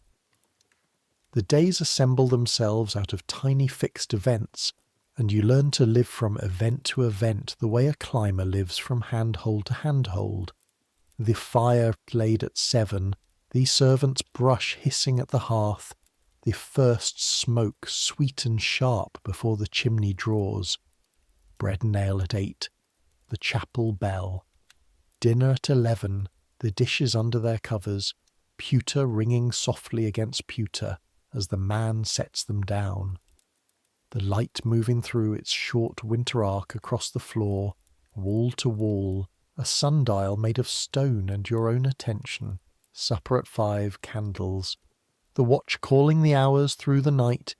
The days assemble themselves out of tiny fixed events, and you learn to live from event to event the way a climber lives from handhold to handhold. The fire laid at 7, the servants' brush hissing at the hearth, the first smoke sweet and sharp before the chimney draws. Bread and ale at 8, the chapel bell. Dinner at 11, the dishes under their covers, pewter ringing softly against pewter as the man sets them down. The light moving through its short winter arc across the floor, wall to wall, a sundial made of stone and your own attention, supper at 5, candles. The watch calling the hours through the night,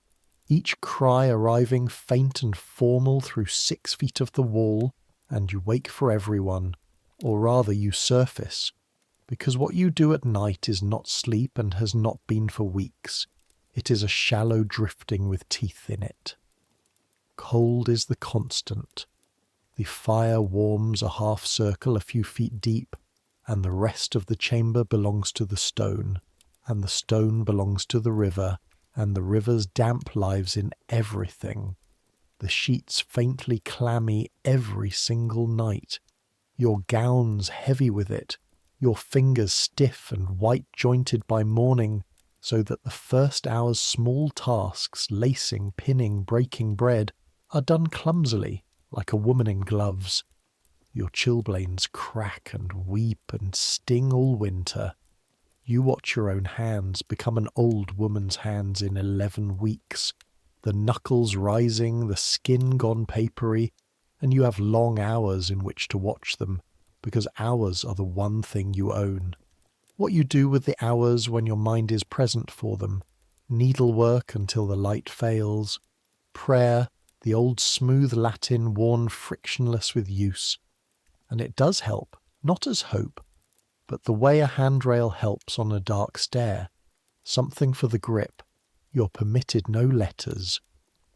each cry arriving faint and formal through 6 feet of the wall, and you wake for everyone, or rather you surface, because what you do at night is not sleep and has not been for weeks. It is a shallow drifting with teeth in it. Cold is the constant. The fire warms a half circle a few feet deep, and the rest of the chamber belongs to the stone, and the stone belongs to the river, and the river's damp lives in everything. The sheets faintly clammy every single night, your gowns heavy with it, your fingers stiff and white-jointed by morning, so that the first hour's small tasks, lacing, pinning, breaking bread, are done clumsily, like a woman in gloves. Your chilblains crack and weep and sting all winter. You watch your own hands become an old woman's hands in 11 weeks, the knuckles rising, the skin gone papery, and you have long hours in which to watch them, because hours are the one thing you own. What you do with the hours when your mind is present for them, needlework until the light fails, prayer, the old smooth Latin worn frictionless with use. And it does help, not as hope, but the way a handrail helps on a dark stair, something for the grip. You're permitted no letters.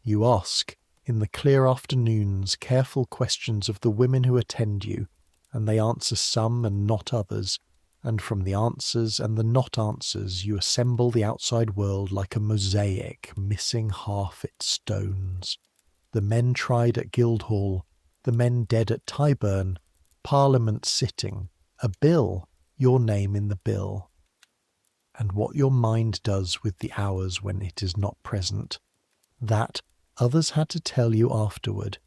You ask, in the clear afternoons, careful questions of the women who attend you, and they answer some and not others, and from the answers and the not answers you assemble the outside world like a mosaic missing half its stones. The men tried at Guildhall, the men dead at Tyburn, Parliament sitting, a bill, your name in the bill. And what your mind does with the hours when it is not present, that others had to tell you afterward,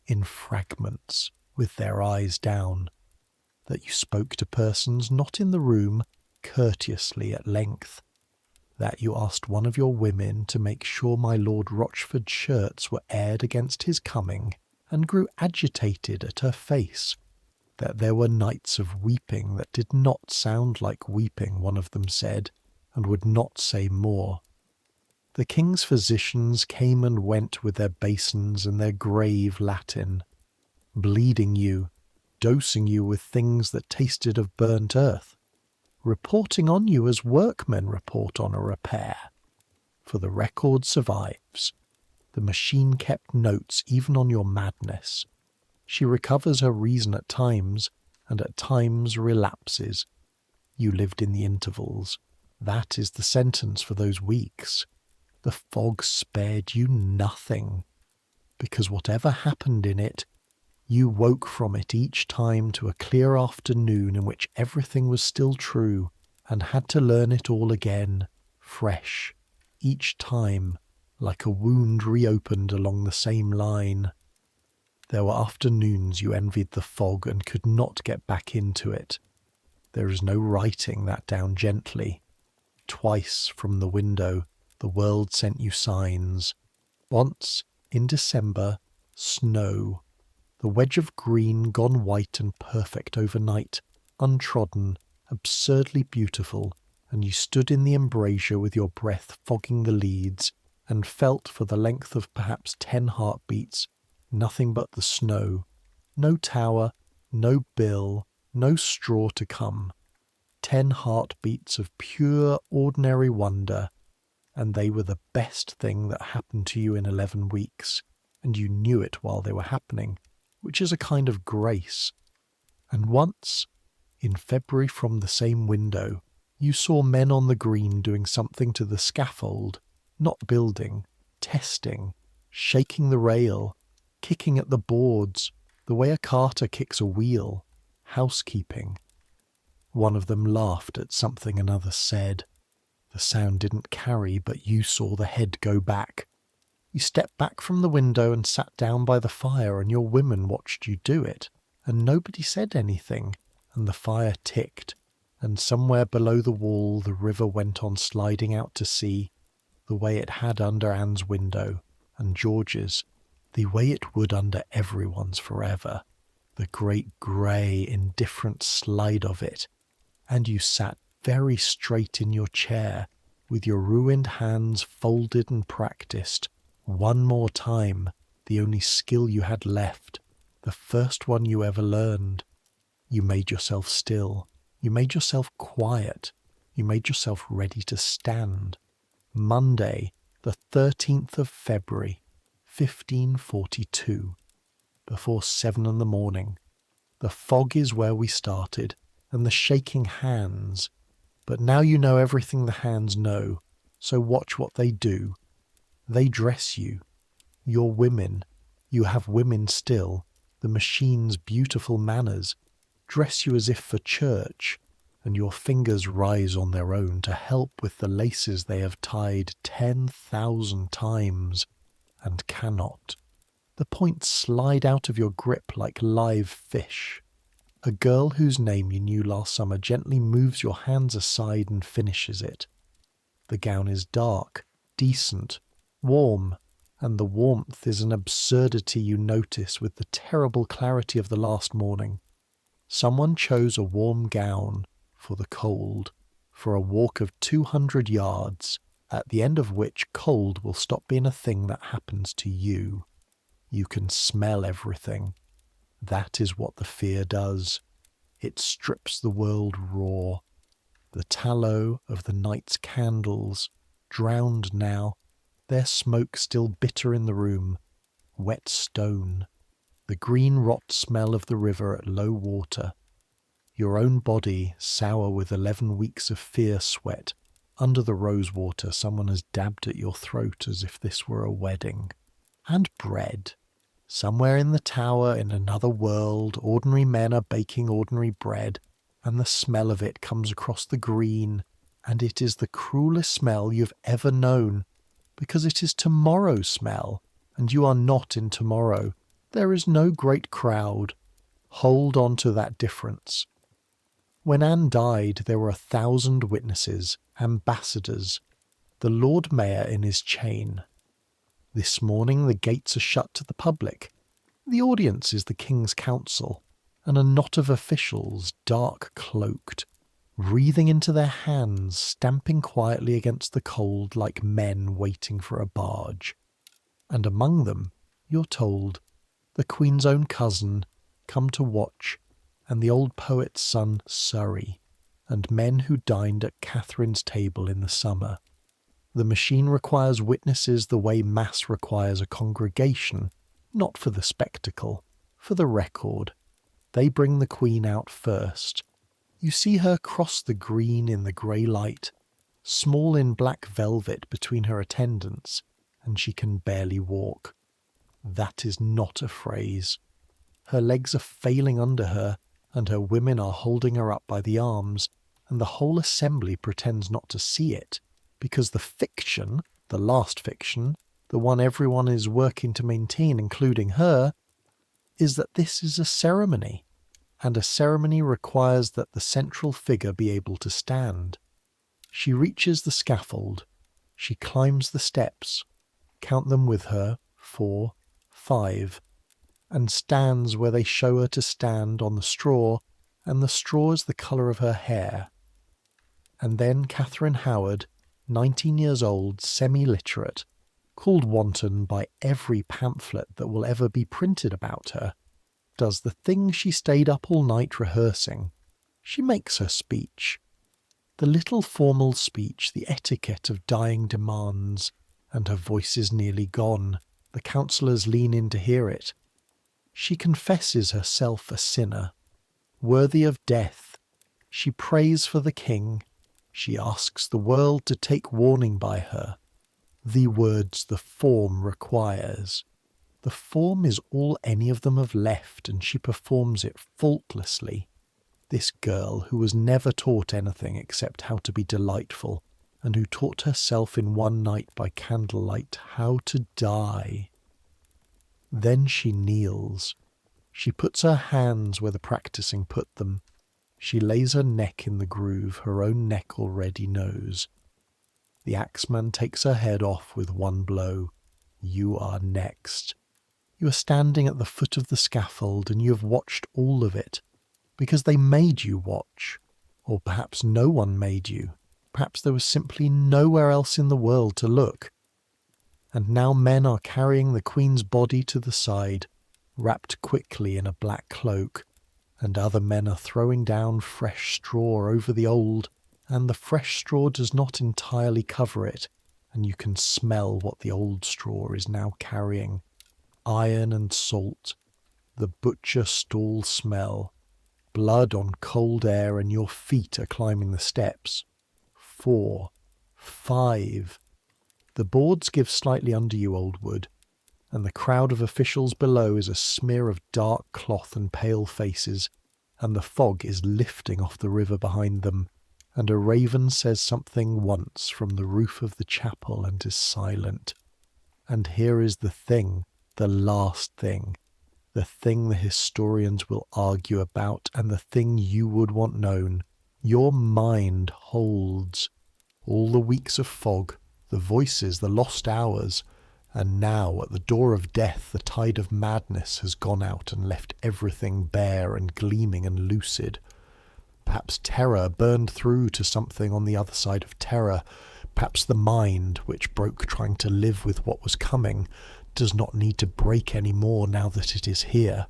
in fragments, with their eyes down, that you spoke to persons not in the room, courteously at length, that you asked one of your women to make sure my Lord Rochford's shirts were aired against his coming, and grew agitated at her face, that there were nights of weeping that did not sound like weeping, one of them said, and would not say more. The king's physicians came and went with their basins and their grave Latin, bleeding you, dosing you with things that tasted of burnt earth, reporting on you as workmen report on a repair. For the record survives. The machine kept notes even on your madness. She recovers her reason at times, and at times relapses. You lived in the intervals. That is the sentence for those weeks. The fog spared you nothing, because whatever happened in it, you woke from it each time to a clear afternoon in which everything was still true, and had to learn it all again, fresh, each time, like a wound reopened along the same line. There were afternoons you envied the fog and could not get back into it. There is no writing that down gently. Twice from the window the world sent you signs. Once, in December, snow. The wedge of green gone white and perfect overnight, untrodden, absurdly beautiful, and you stood in the embrasure with your breath fogging the leads, and felt for the length of perhaps 10 heartbeats nothing but the snow. No tower, no bill, no straw to come. 10 heartbeats of pure, ordinary wonder, and they were the best thing that happened to you in 11 weeks, and you knew it while they were happening, which is a kind of grace. And once, in February from the same window, you saw men on the green doing something to the scaffold, not building, testing, shaking the rail, kicking at the boards, the way a carter kicks a wheel, housekeeping. One of them laughed at something another said. The sound didn't carry, but you saw the head go back. You stepped back from the window and sat down by the fire, and your women watched you do it, and nobody said anything, and the fire ticked, and somewhere below the wall the river went on sliding out to sea, the way it had under Anne's window, and George's, the way it would under everyone's forever, the great grey, indifferent slide of it, and you sat very straight in your chair, with your ruined hands folded and practised, one more time, the only skill you had left, the first one you ever learned. You made yourself still, you made yourself quiet, you made yourself ready to stand. Monday, the 13th of February, 1542, before 7 in the morning. The fog is where we started, and the shaking hands. But now you know everything the hands know, so watch what they do. They dress you. You're women. You have women still, the machine's beautiful manners, dress you as if for church, and your fingers rise on their own to help with the laces they have tied 10,000 times, and cannot. The points slide out of your grip like live fish. A girl whose name you knew last summer gently moves your hands aside and finishes it. The gown is dark, decent, warm, and the warmth is an absurdity you notice with the terrible clarity of the last morning. Someone chose a warm gown for the cold, for a walk of 200 yards, at the end of which cold will stop being a thing that happens to you. You can smell everything. That is what the fear does. It strips the world raw. The tallow of the night's candles, drowned now, their smoke still bitter in the room, wet stone, the green rot smell of the river at low water, your own body sour with 11 weeks of fear sweat. Under the rose water someone has dabbed at your throat as if this were a wedding. And bread. Somewhere in the tower, in another world, ordinary men are baking ordinary bread, and the smell of it comes across the green, and it is the cruelest smell you've ever known, because it is tomorrow's smell, and you are not in tomorrow. There is no great crowd. Hold on to that difference. When Anne died, there were 1,000 witnesses, ambassadors, the Lord Mayor in his chain. This morning the gates are shut to the public. The audience is the King's Council. and a knot of officials, dark cloaked, breathing into their hands, stamping quietly against the cold like men waiting for a barge. And among them, you're told, the Queen's own cousin, come to watch, and the old poet's son, Surrey, and men who dined at Catherine's table in the summer. The machine requires witnesses the way Mass requires a congregation, not for the spectacle, for the record. They bring the Queen out first. You see her cross the green in the grey light, small in black velvet between her attendants, and she can barely walk. That is not a phrase. Her legs are failing under her, and her women are holding her up by the arms, and the whole assembly pretends not to see it, because the fiction, the last fiction, the one everyone is working to maintain, including her, is that this is a ceremony, and a ceremony requires that the central figure be able to stand. She reaches the scaffold. She climbs the steps, count them with her, 4, 5, and stands where they show her to stand on the straw, and the straw is the colour of her hair. And then Catherine Howard, 19 years old, semi-literate, called wanton by every pamphlet that will ever be printed about her, does the thing she stayed up all night rehearsing. She makes her speech. The little formal speech the etiquette of dying demands, and her voice is nearly gone. The councillors lean in to hear it. She confesses herself a sinner, worthy of death. She prays for the king. She asks the world to take warning by her. The words the form requires. The form is all any of them have left, and she performs it faultlessly. This girl who was never taught anything except how to be delightful, and who taught herself in one night by candlelight how to die. Then she kneels. She puts her hands where the practising put them. She lays her neck in the groove her own neck already knows. The axeman takes her head off with one blow. You are next. You are standing at the foot of the scaffold, and you have watched all of it, because they made you watch. Or perhaps no one made you. Perhaps there was simply nowhere else in the world to look. And now men are carrying the Queen's body to the side, wrapped quickly in a black cloak, and other men are throwing down fresh straw over the old, and the fresh straw does not entirely cover it, and you can smell what the old straw is now carrying. Iron and salt, the butcher stall smell, blood on cold air, and your feet are climbing the steps. 4, 5. The boards give slightly under you, old wood, and the crowd of officials below is a smear of dark cloth and pale faces, and the fog is lifting off the river behind them, and a raven says something once from the roof of the chapel and is silent. And here is the thing, the last thing, the thing the historians will argue about, and the thing you would want known. Your mind holds all the weeks of fog, the voices, the lost hours, and now at the door of death the tide of madness has gone out and left everything bare and gleaming and lucid. Perhaps terror burned through to something on the other side of terror. Perhaps the mind, which broke trying to live with what was coming, does not need to break any more now that it is here.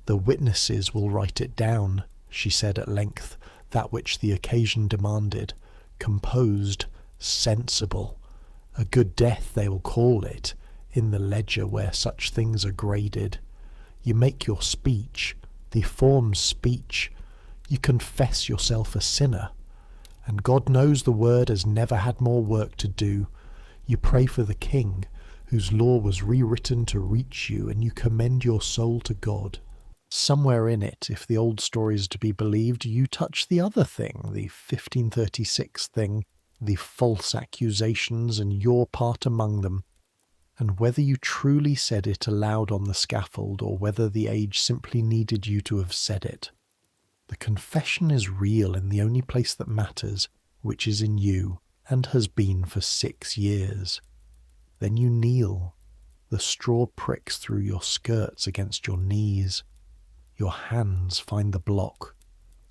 The witnesses will write it down, she said at length, that which the occasion demanded, composed, sensible. A good death they will call it, in the ledger where such things are graded. You make your speech, the form's speech. You confess yourself a sinner, and God knows the word has never had more work to do. You pray for the king, whose law was rewritten to reach you, and you commend your soul to God. Somewhere in it, if the old story is to be believed, you touch the other thing, the 1536 thing, the false accusations, and your part among them. And whether you truly said it aloud on the scaffold, or whether the age simply needed you to have said it, the confession is real in the only place that matters, which is in you, and has been for 6 years. Then you kneel. The straw pricks through your skirts against your knees. Your hands find the block.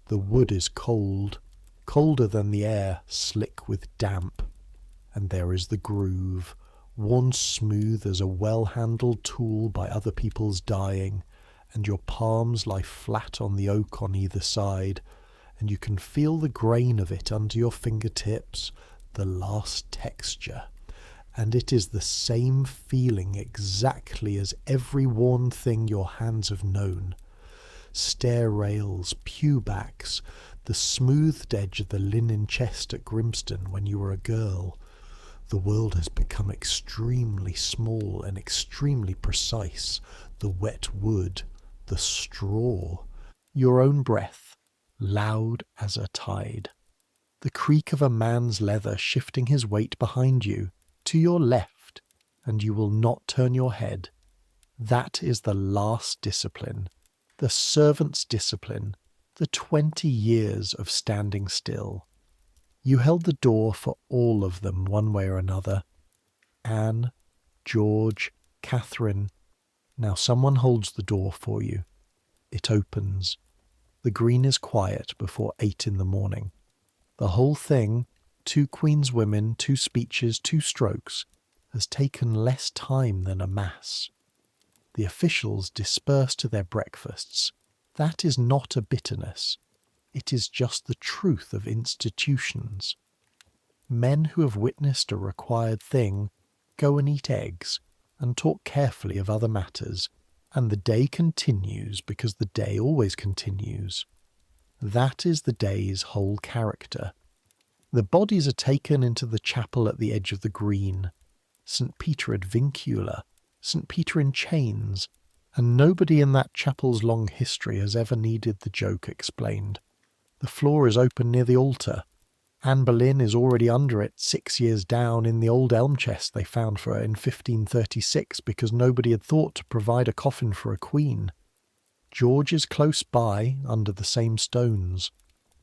The wood is cold, colder than the air, slick with damp. And there is the groove, worn smooth as a well-handled tool by other people's dying, and your palms lie flat on the oak on either side, and you can feel the grain of it under your fingertips, the last texture. And it is the same feeling exactly as every worn thing your hands have known. Stair rails, pew backs, the smoothed edge of the linen chest at Grimston when you were a girl. The world has become extremely small and extremely precise. The wet wood, the straw, your own breath, loud as a tide. The creak of a man's leather shifting his weight behind you, to your left, and you will not turn your head. That is the last discipline, the servant's discipline, the 20 years of standing still. You held the door for all of them one way or another. Anne, George, Catherine. Now someone holds the door for you. It opens. The green is quiet before 8 in the morning. The whole thing, 2 Queen's women, 2 speeches, 2 strokes, has taken less time than a mass. The officials disperse to their breakfasts. That is not a bitterness. It is just the truth of institutions. Men who have witnessed a required thing go and eat eggs and talk carefully of other matters, and the day continues because the day always continues. That is the day's whole character. The bodies are taken into the chapel at the edge of the green. St. Peter ad Vincula, St. Peter in chains, and nobody in that chapel's long history has ever needed the joke explained. The floor is open near the altar. Anne Boleyn is already under it 6 years down in the old elm chest they found for her in 1536 because nobody had thought to provide a coffin for a queen. George is close by, under the same stones.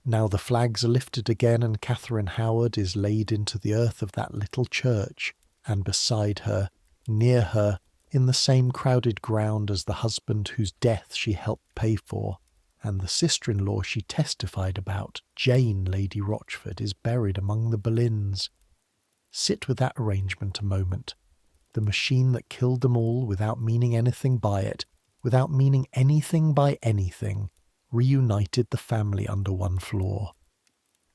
Now the flags are lifted again and Catherine Howard is laid into the earth of that little church, and beside her, near her, in the same crowded ground as the husband whose death she helped pay for, and the sister-in-law she testified about, Jane, Lady Rochford, is buried among the Boleyns. Sit with that arrangement a moment. The machine that killed them all without meaning anything by it, without meaning anything by anything, reunited the family under one floor.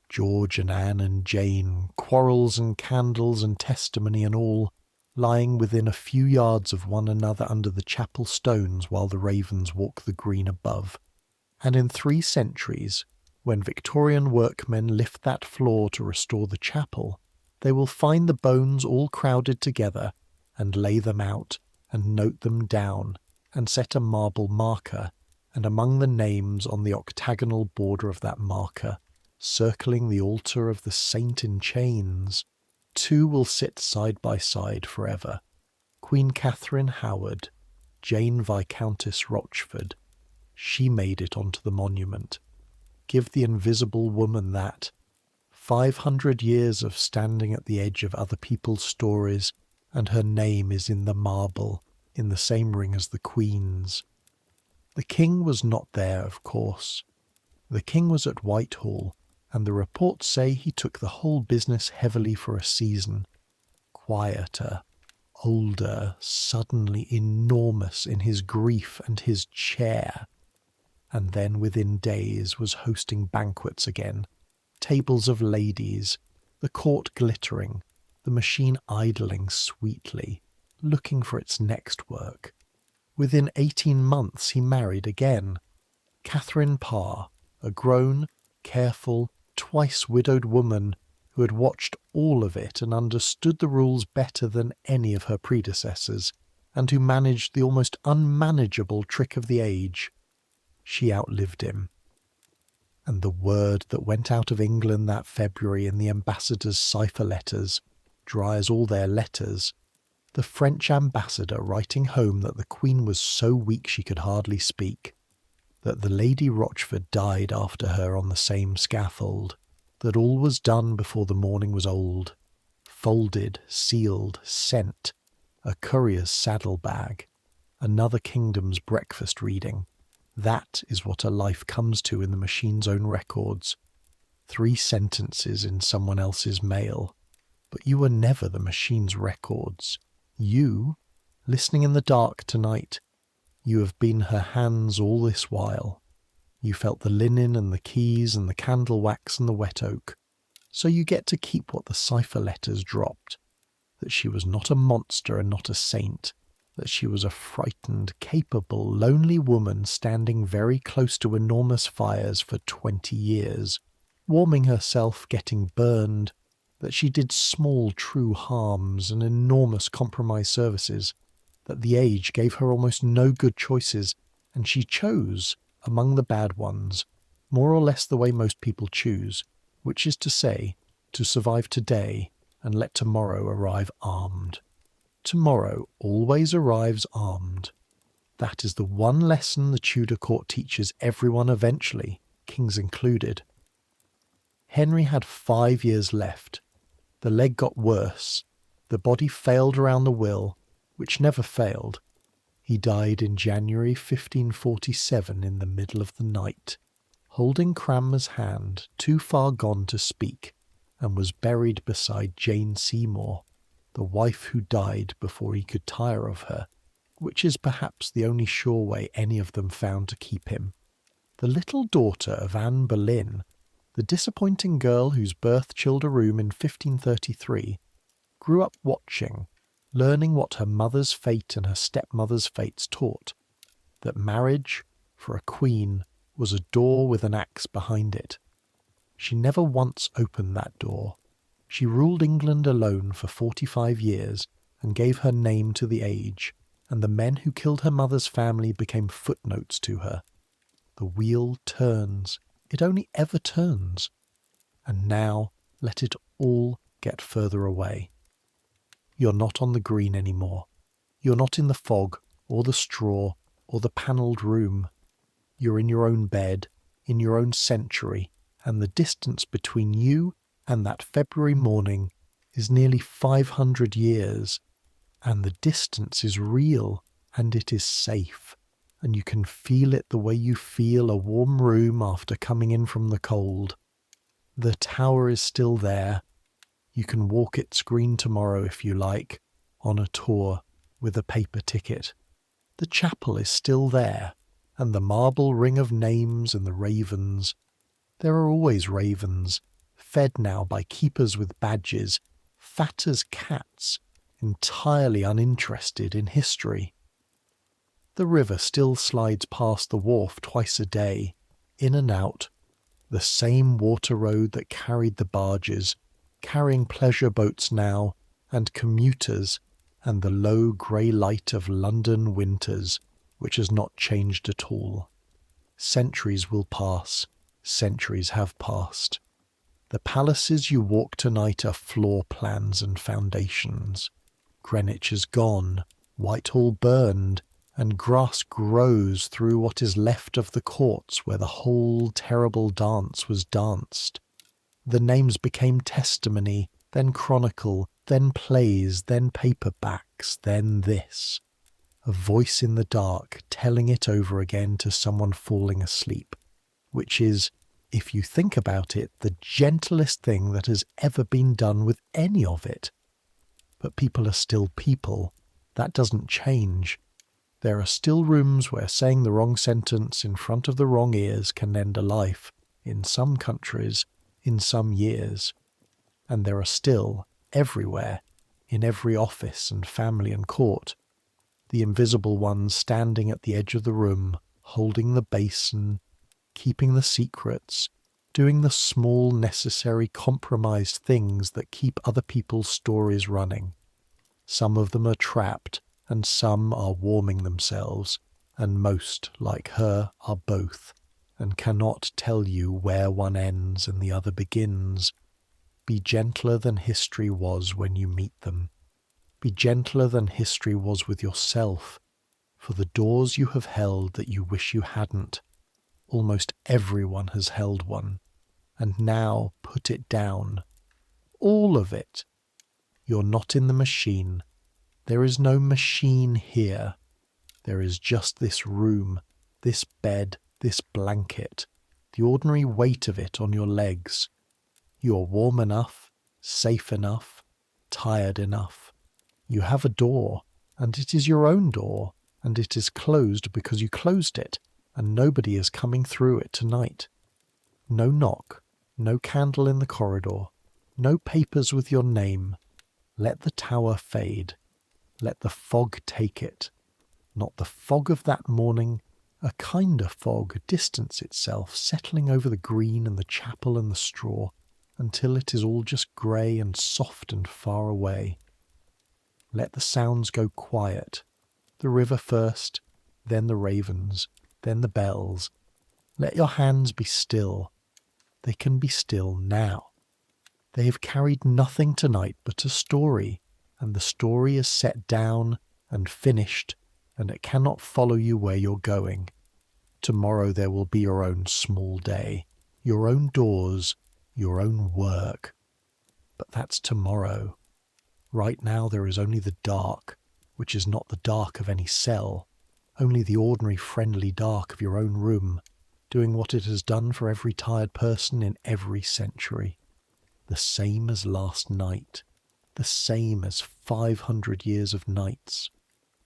George and Anne and Jane, quarrels and candles and testimony and all, lying within a few yards of one another under the chapel stones while the ravens walk the green above. And in 3 centuries, when Victorian workmen lift that floor to restore the chapel, they will find the bones all crowded together and lay them out and note them down and set a marble marker, and among the names on the octagonal border of that marker, circling the altar of the saint in chains, 2 will sit side by side forever. Queen Catherine Howard, Jane Viscountess Rochford. She made it onto the monument. Give the invisible woman that. 500 years of standing at the edge of other people's stories, and her name is in the marble, in the same ring as the Queen's. The King was not there, of course. The King was at Whitehall, and the reports say he took the whole business heavily for a season. Quieter, older, suddenly enormous in his grief and his chair. And then within days was hosting banquets again, tables of ladies, the court glittering, the machine idling sweetly, looking for its next work. Within 18 months he married again. Catherine Parr, a grown, careful, twice-widowed woman who had watched all of it and understood the rules better than any of her predecessors, and who managed the almost unmanageable trick of the age. She outlived him. And the word that went out of England that February in the ambassador's cipher letters, dry as all their letters, the French ambassador writing home that the Queen was so weak she could hardly speak, that the Lady Rochford died after her on the same scaffold, that all was done before the morning was old, folded, sealed, sent, a courier's saddle-bag, another kingdom's breakfast reading, That is what a life comes to in the machine's own records. 3 sentences in someone else's mail. But you were never the machine's records. You, listening in the dark tonight, you have been her hands all this while. You felt the linen and the keys and the candle wax and the wet oak. So you get to keep what the cipher letters dropped. That she was not a monster and not a saint. That she was a frightened, capable, lonely woman standing very close to enormous fires for 20 years, warming herself, getting burned, that she did small true harms and enormous compromise services, that the age gave her almost no good choices, and she chose, among the bad ones, more or less the way most people choose, which is to say, to survive today and let tomorrow arrive armed. Tomorrow always arrives armed. That is the one lesson the Tudor court teaches everyone eventually, kings included. Henry had 5 years left. The leg got worse. The body failed around the will, which never failed. He died in January 1547 in the middle of the night, holding Cranmer's hand, too far gone to speak, and was buried beside Jane Seymour, the wife who died before he could tire of her, which is perhaps the only sure way any of them found to keep him. The little daughter of Anne Boleyn, the disappointing girl whose birth chilled a room in 1533, grew up watching, learning what her mother's fate and her stepmother's fates taught, that marriage, for a queen, was a door with an axe behind it. She never once opened that door. She ruled England alone for 45 years and gave her name to the age, and the men who killed her mother's family became footnotes to her. The wheel turns. It only ever turns. And now let it all get further away. You're not on the green anymore. You're not in the fog, or the straw, or the panelled room. You're in your own bed, in your own century, and the distance between you and that February morning is nearly 500 years. And the distance is real, and it is safe, and you can feel it the way you feel a warm room after coming in from the cold. The tower is still there. You can walk its green tomorrow if you like, on a tour with a paper ticket. The chapel is still there, and the marble ring of names and the ravens. There are always ravens, fed now by keepers with badges, fat as cats, entirely uninterested in history. The river still slides past the wharf twice a day, in and out, the same water road that carried the barges, carrying pleasure boats now, and commuters, and the low grey light of London winters, which has not changed at all. Centuries will pass, centuries have passed. The palaces you walk tonight are floor plans and foundations. Greenwich is gone, Whitehall burned, and grass grows through what is left of the courts where the whole terrible dance was danced. The names became testimony, then chronicle, then plays, then paperbacks, then this. A voice in the dark telling it over again to someone falling asleep, which is, if you think about it, the gentlest thing that has ever been done with any of it. But people are still people. That doesn't change. There are still rooms where saying the wrong sentence in front of the wrong ears can end a life, in some countries, in some years. And there are still, everywhere, in every office and family and court, the invisible ones standing at the edge of the room, holding the basin, keeping the secrets, doing the small necessary compromised things that keep other people's stories running. Some of them are trapped, and some are warming themselves, and most, like her, are both, and cannot tell you where one ends and the other begins. Be gentler than history was when you meet them. Be gentler than history was with yourself, for the doors you have held that you wish you hadn't. Almost everyone has held one, and now put it down. All of it. You're not in the machine. There is no machine here. There is just this room, this bed, this blanket, the ordinary weight of it on your legs. You are warm enough, safe enough, tired enough. You have a door, and it is your own door, and it is closed because you closed it, and nobody is coming through it tonight. No knock, no candle in the corridor, no papers with your name. Let the tower fade. Let the fog take it. Not the fog of that morning, a kinder fog distance itself, settling over the green and the chapel and the straw, until it is all just grey and soft and far away. Let the sounds go quiet. The river first, then the ravens, then the bells. Let your hands be still. They can be still now. They have carried nothing tonight but a story, and the story is set down and finished, and it cannot follow you where you're going. Tomorrow there will be your own small day, your own doors, your own work. But that's tomorrow. Right now there is only the dark, which is not the dark of any cell, only the ordinary friendly dark of your own room, doing what it has done for every tired person in every century. The same as last night, the same as 500 years of nights,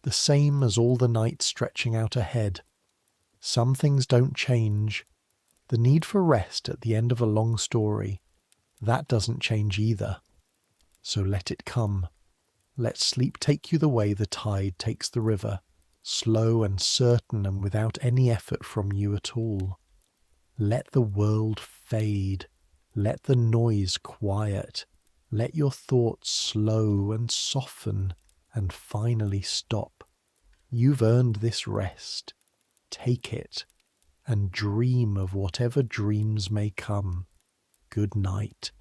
the same as all the nights stretching out ahead. Some things don't change. The need for rest at the end of a long story, that doesn't change either. So let it come. Let sleep take you the way the tide takes the river, slow and certain and without any effort from you at all. Let the world fade. Let the noise quiet. Let your thoughts slow and soften and finally stop. You've earned this rest. Take it and dream of whatever dreams may come. Good night.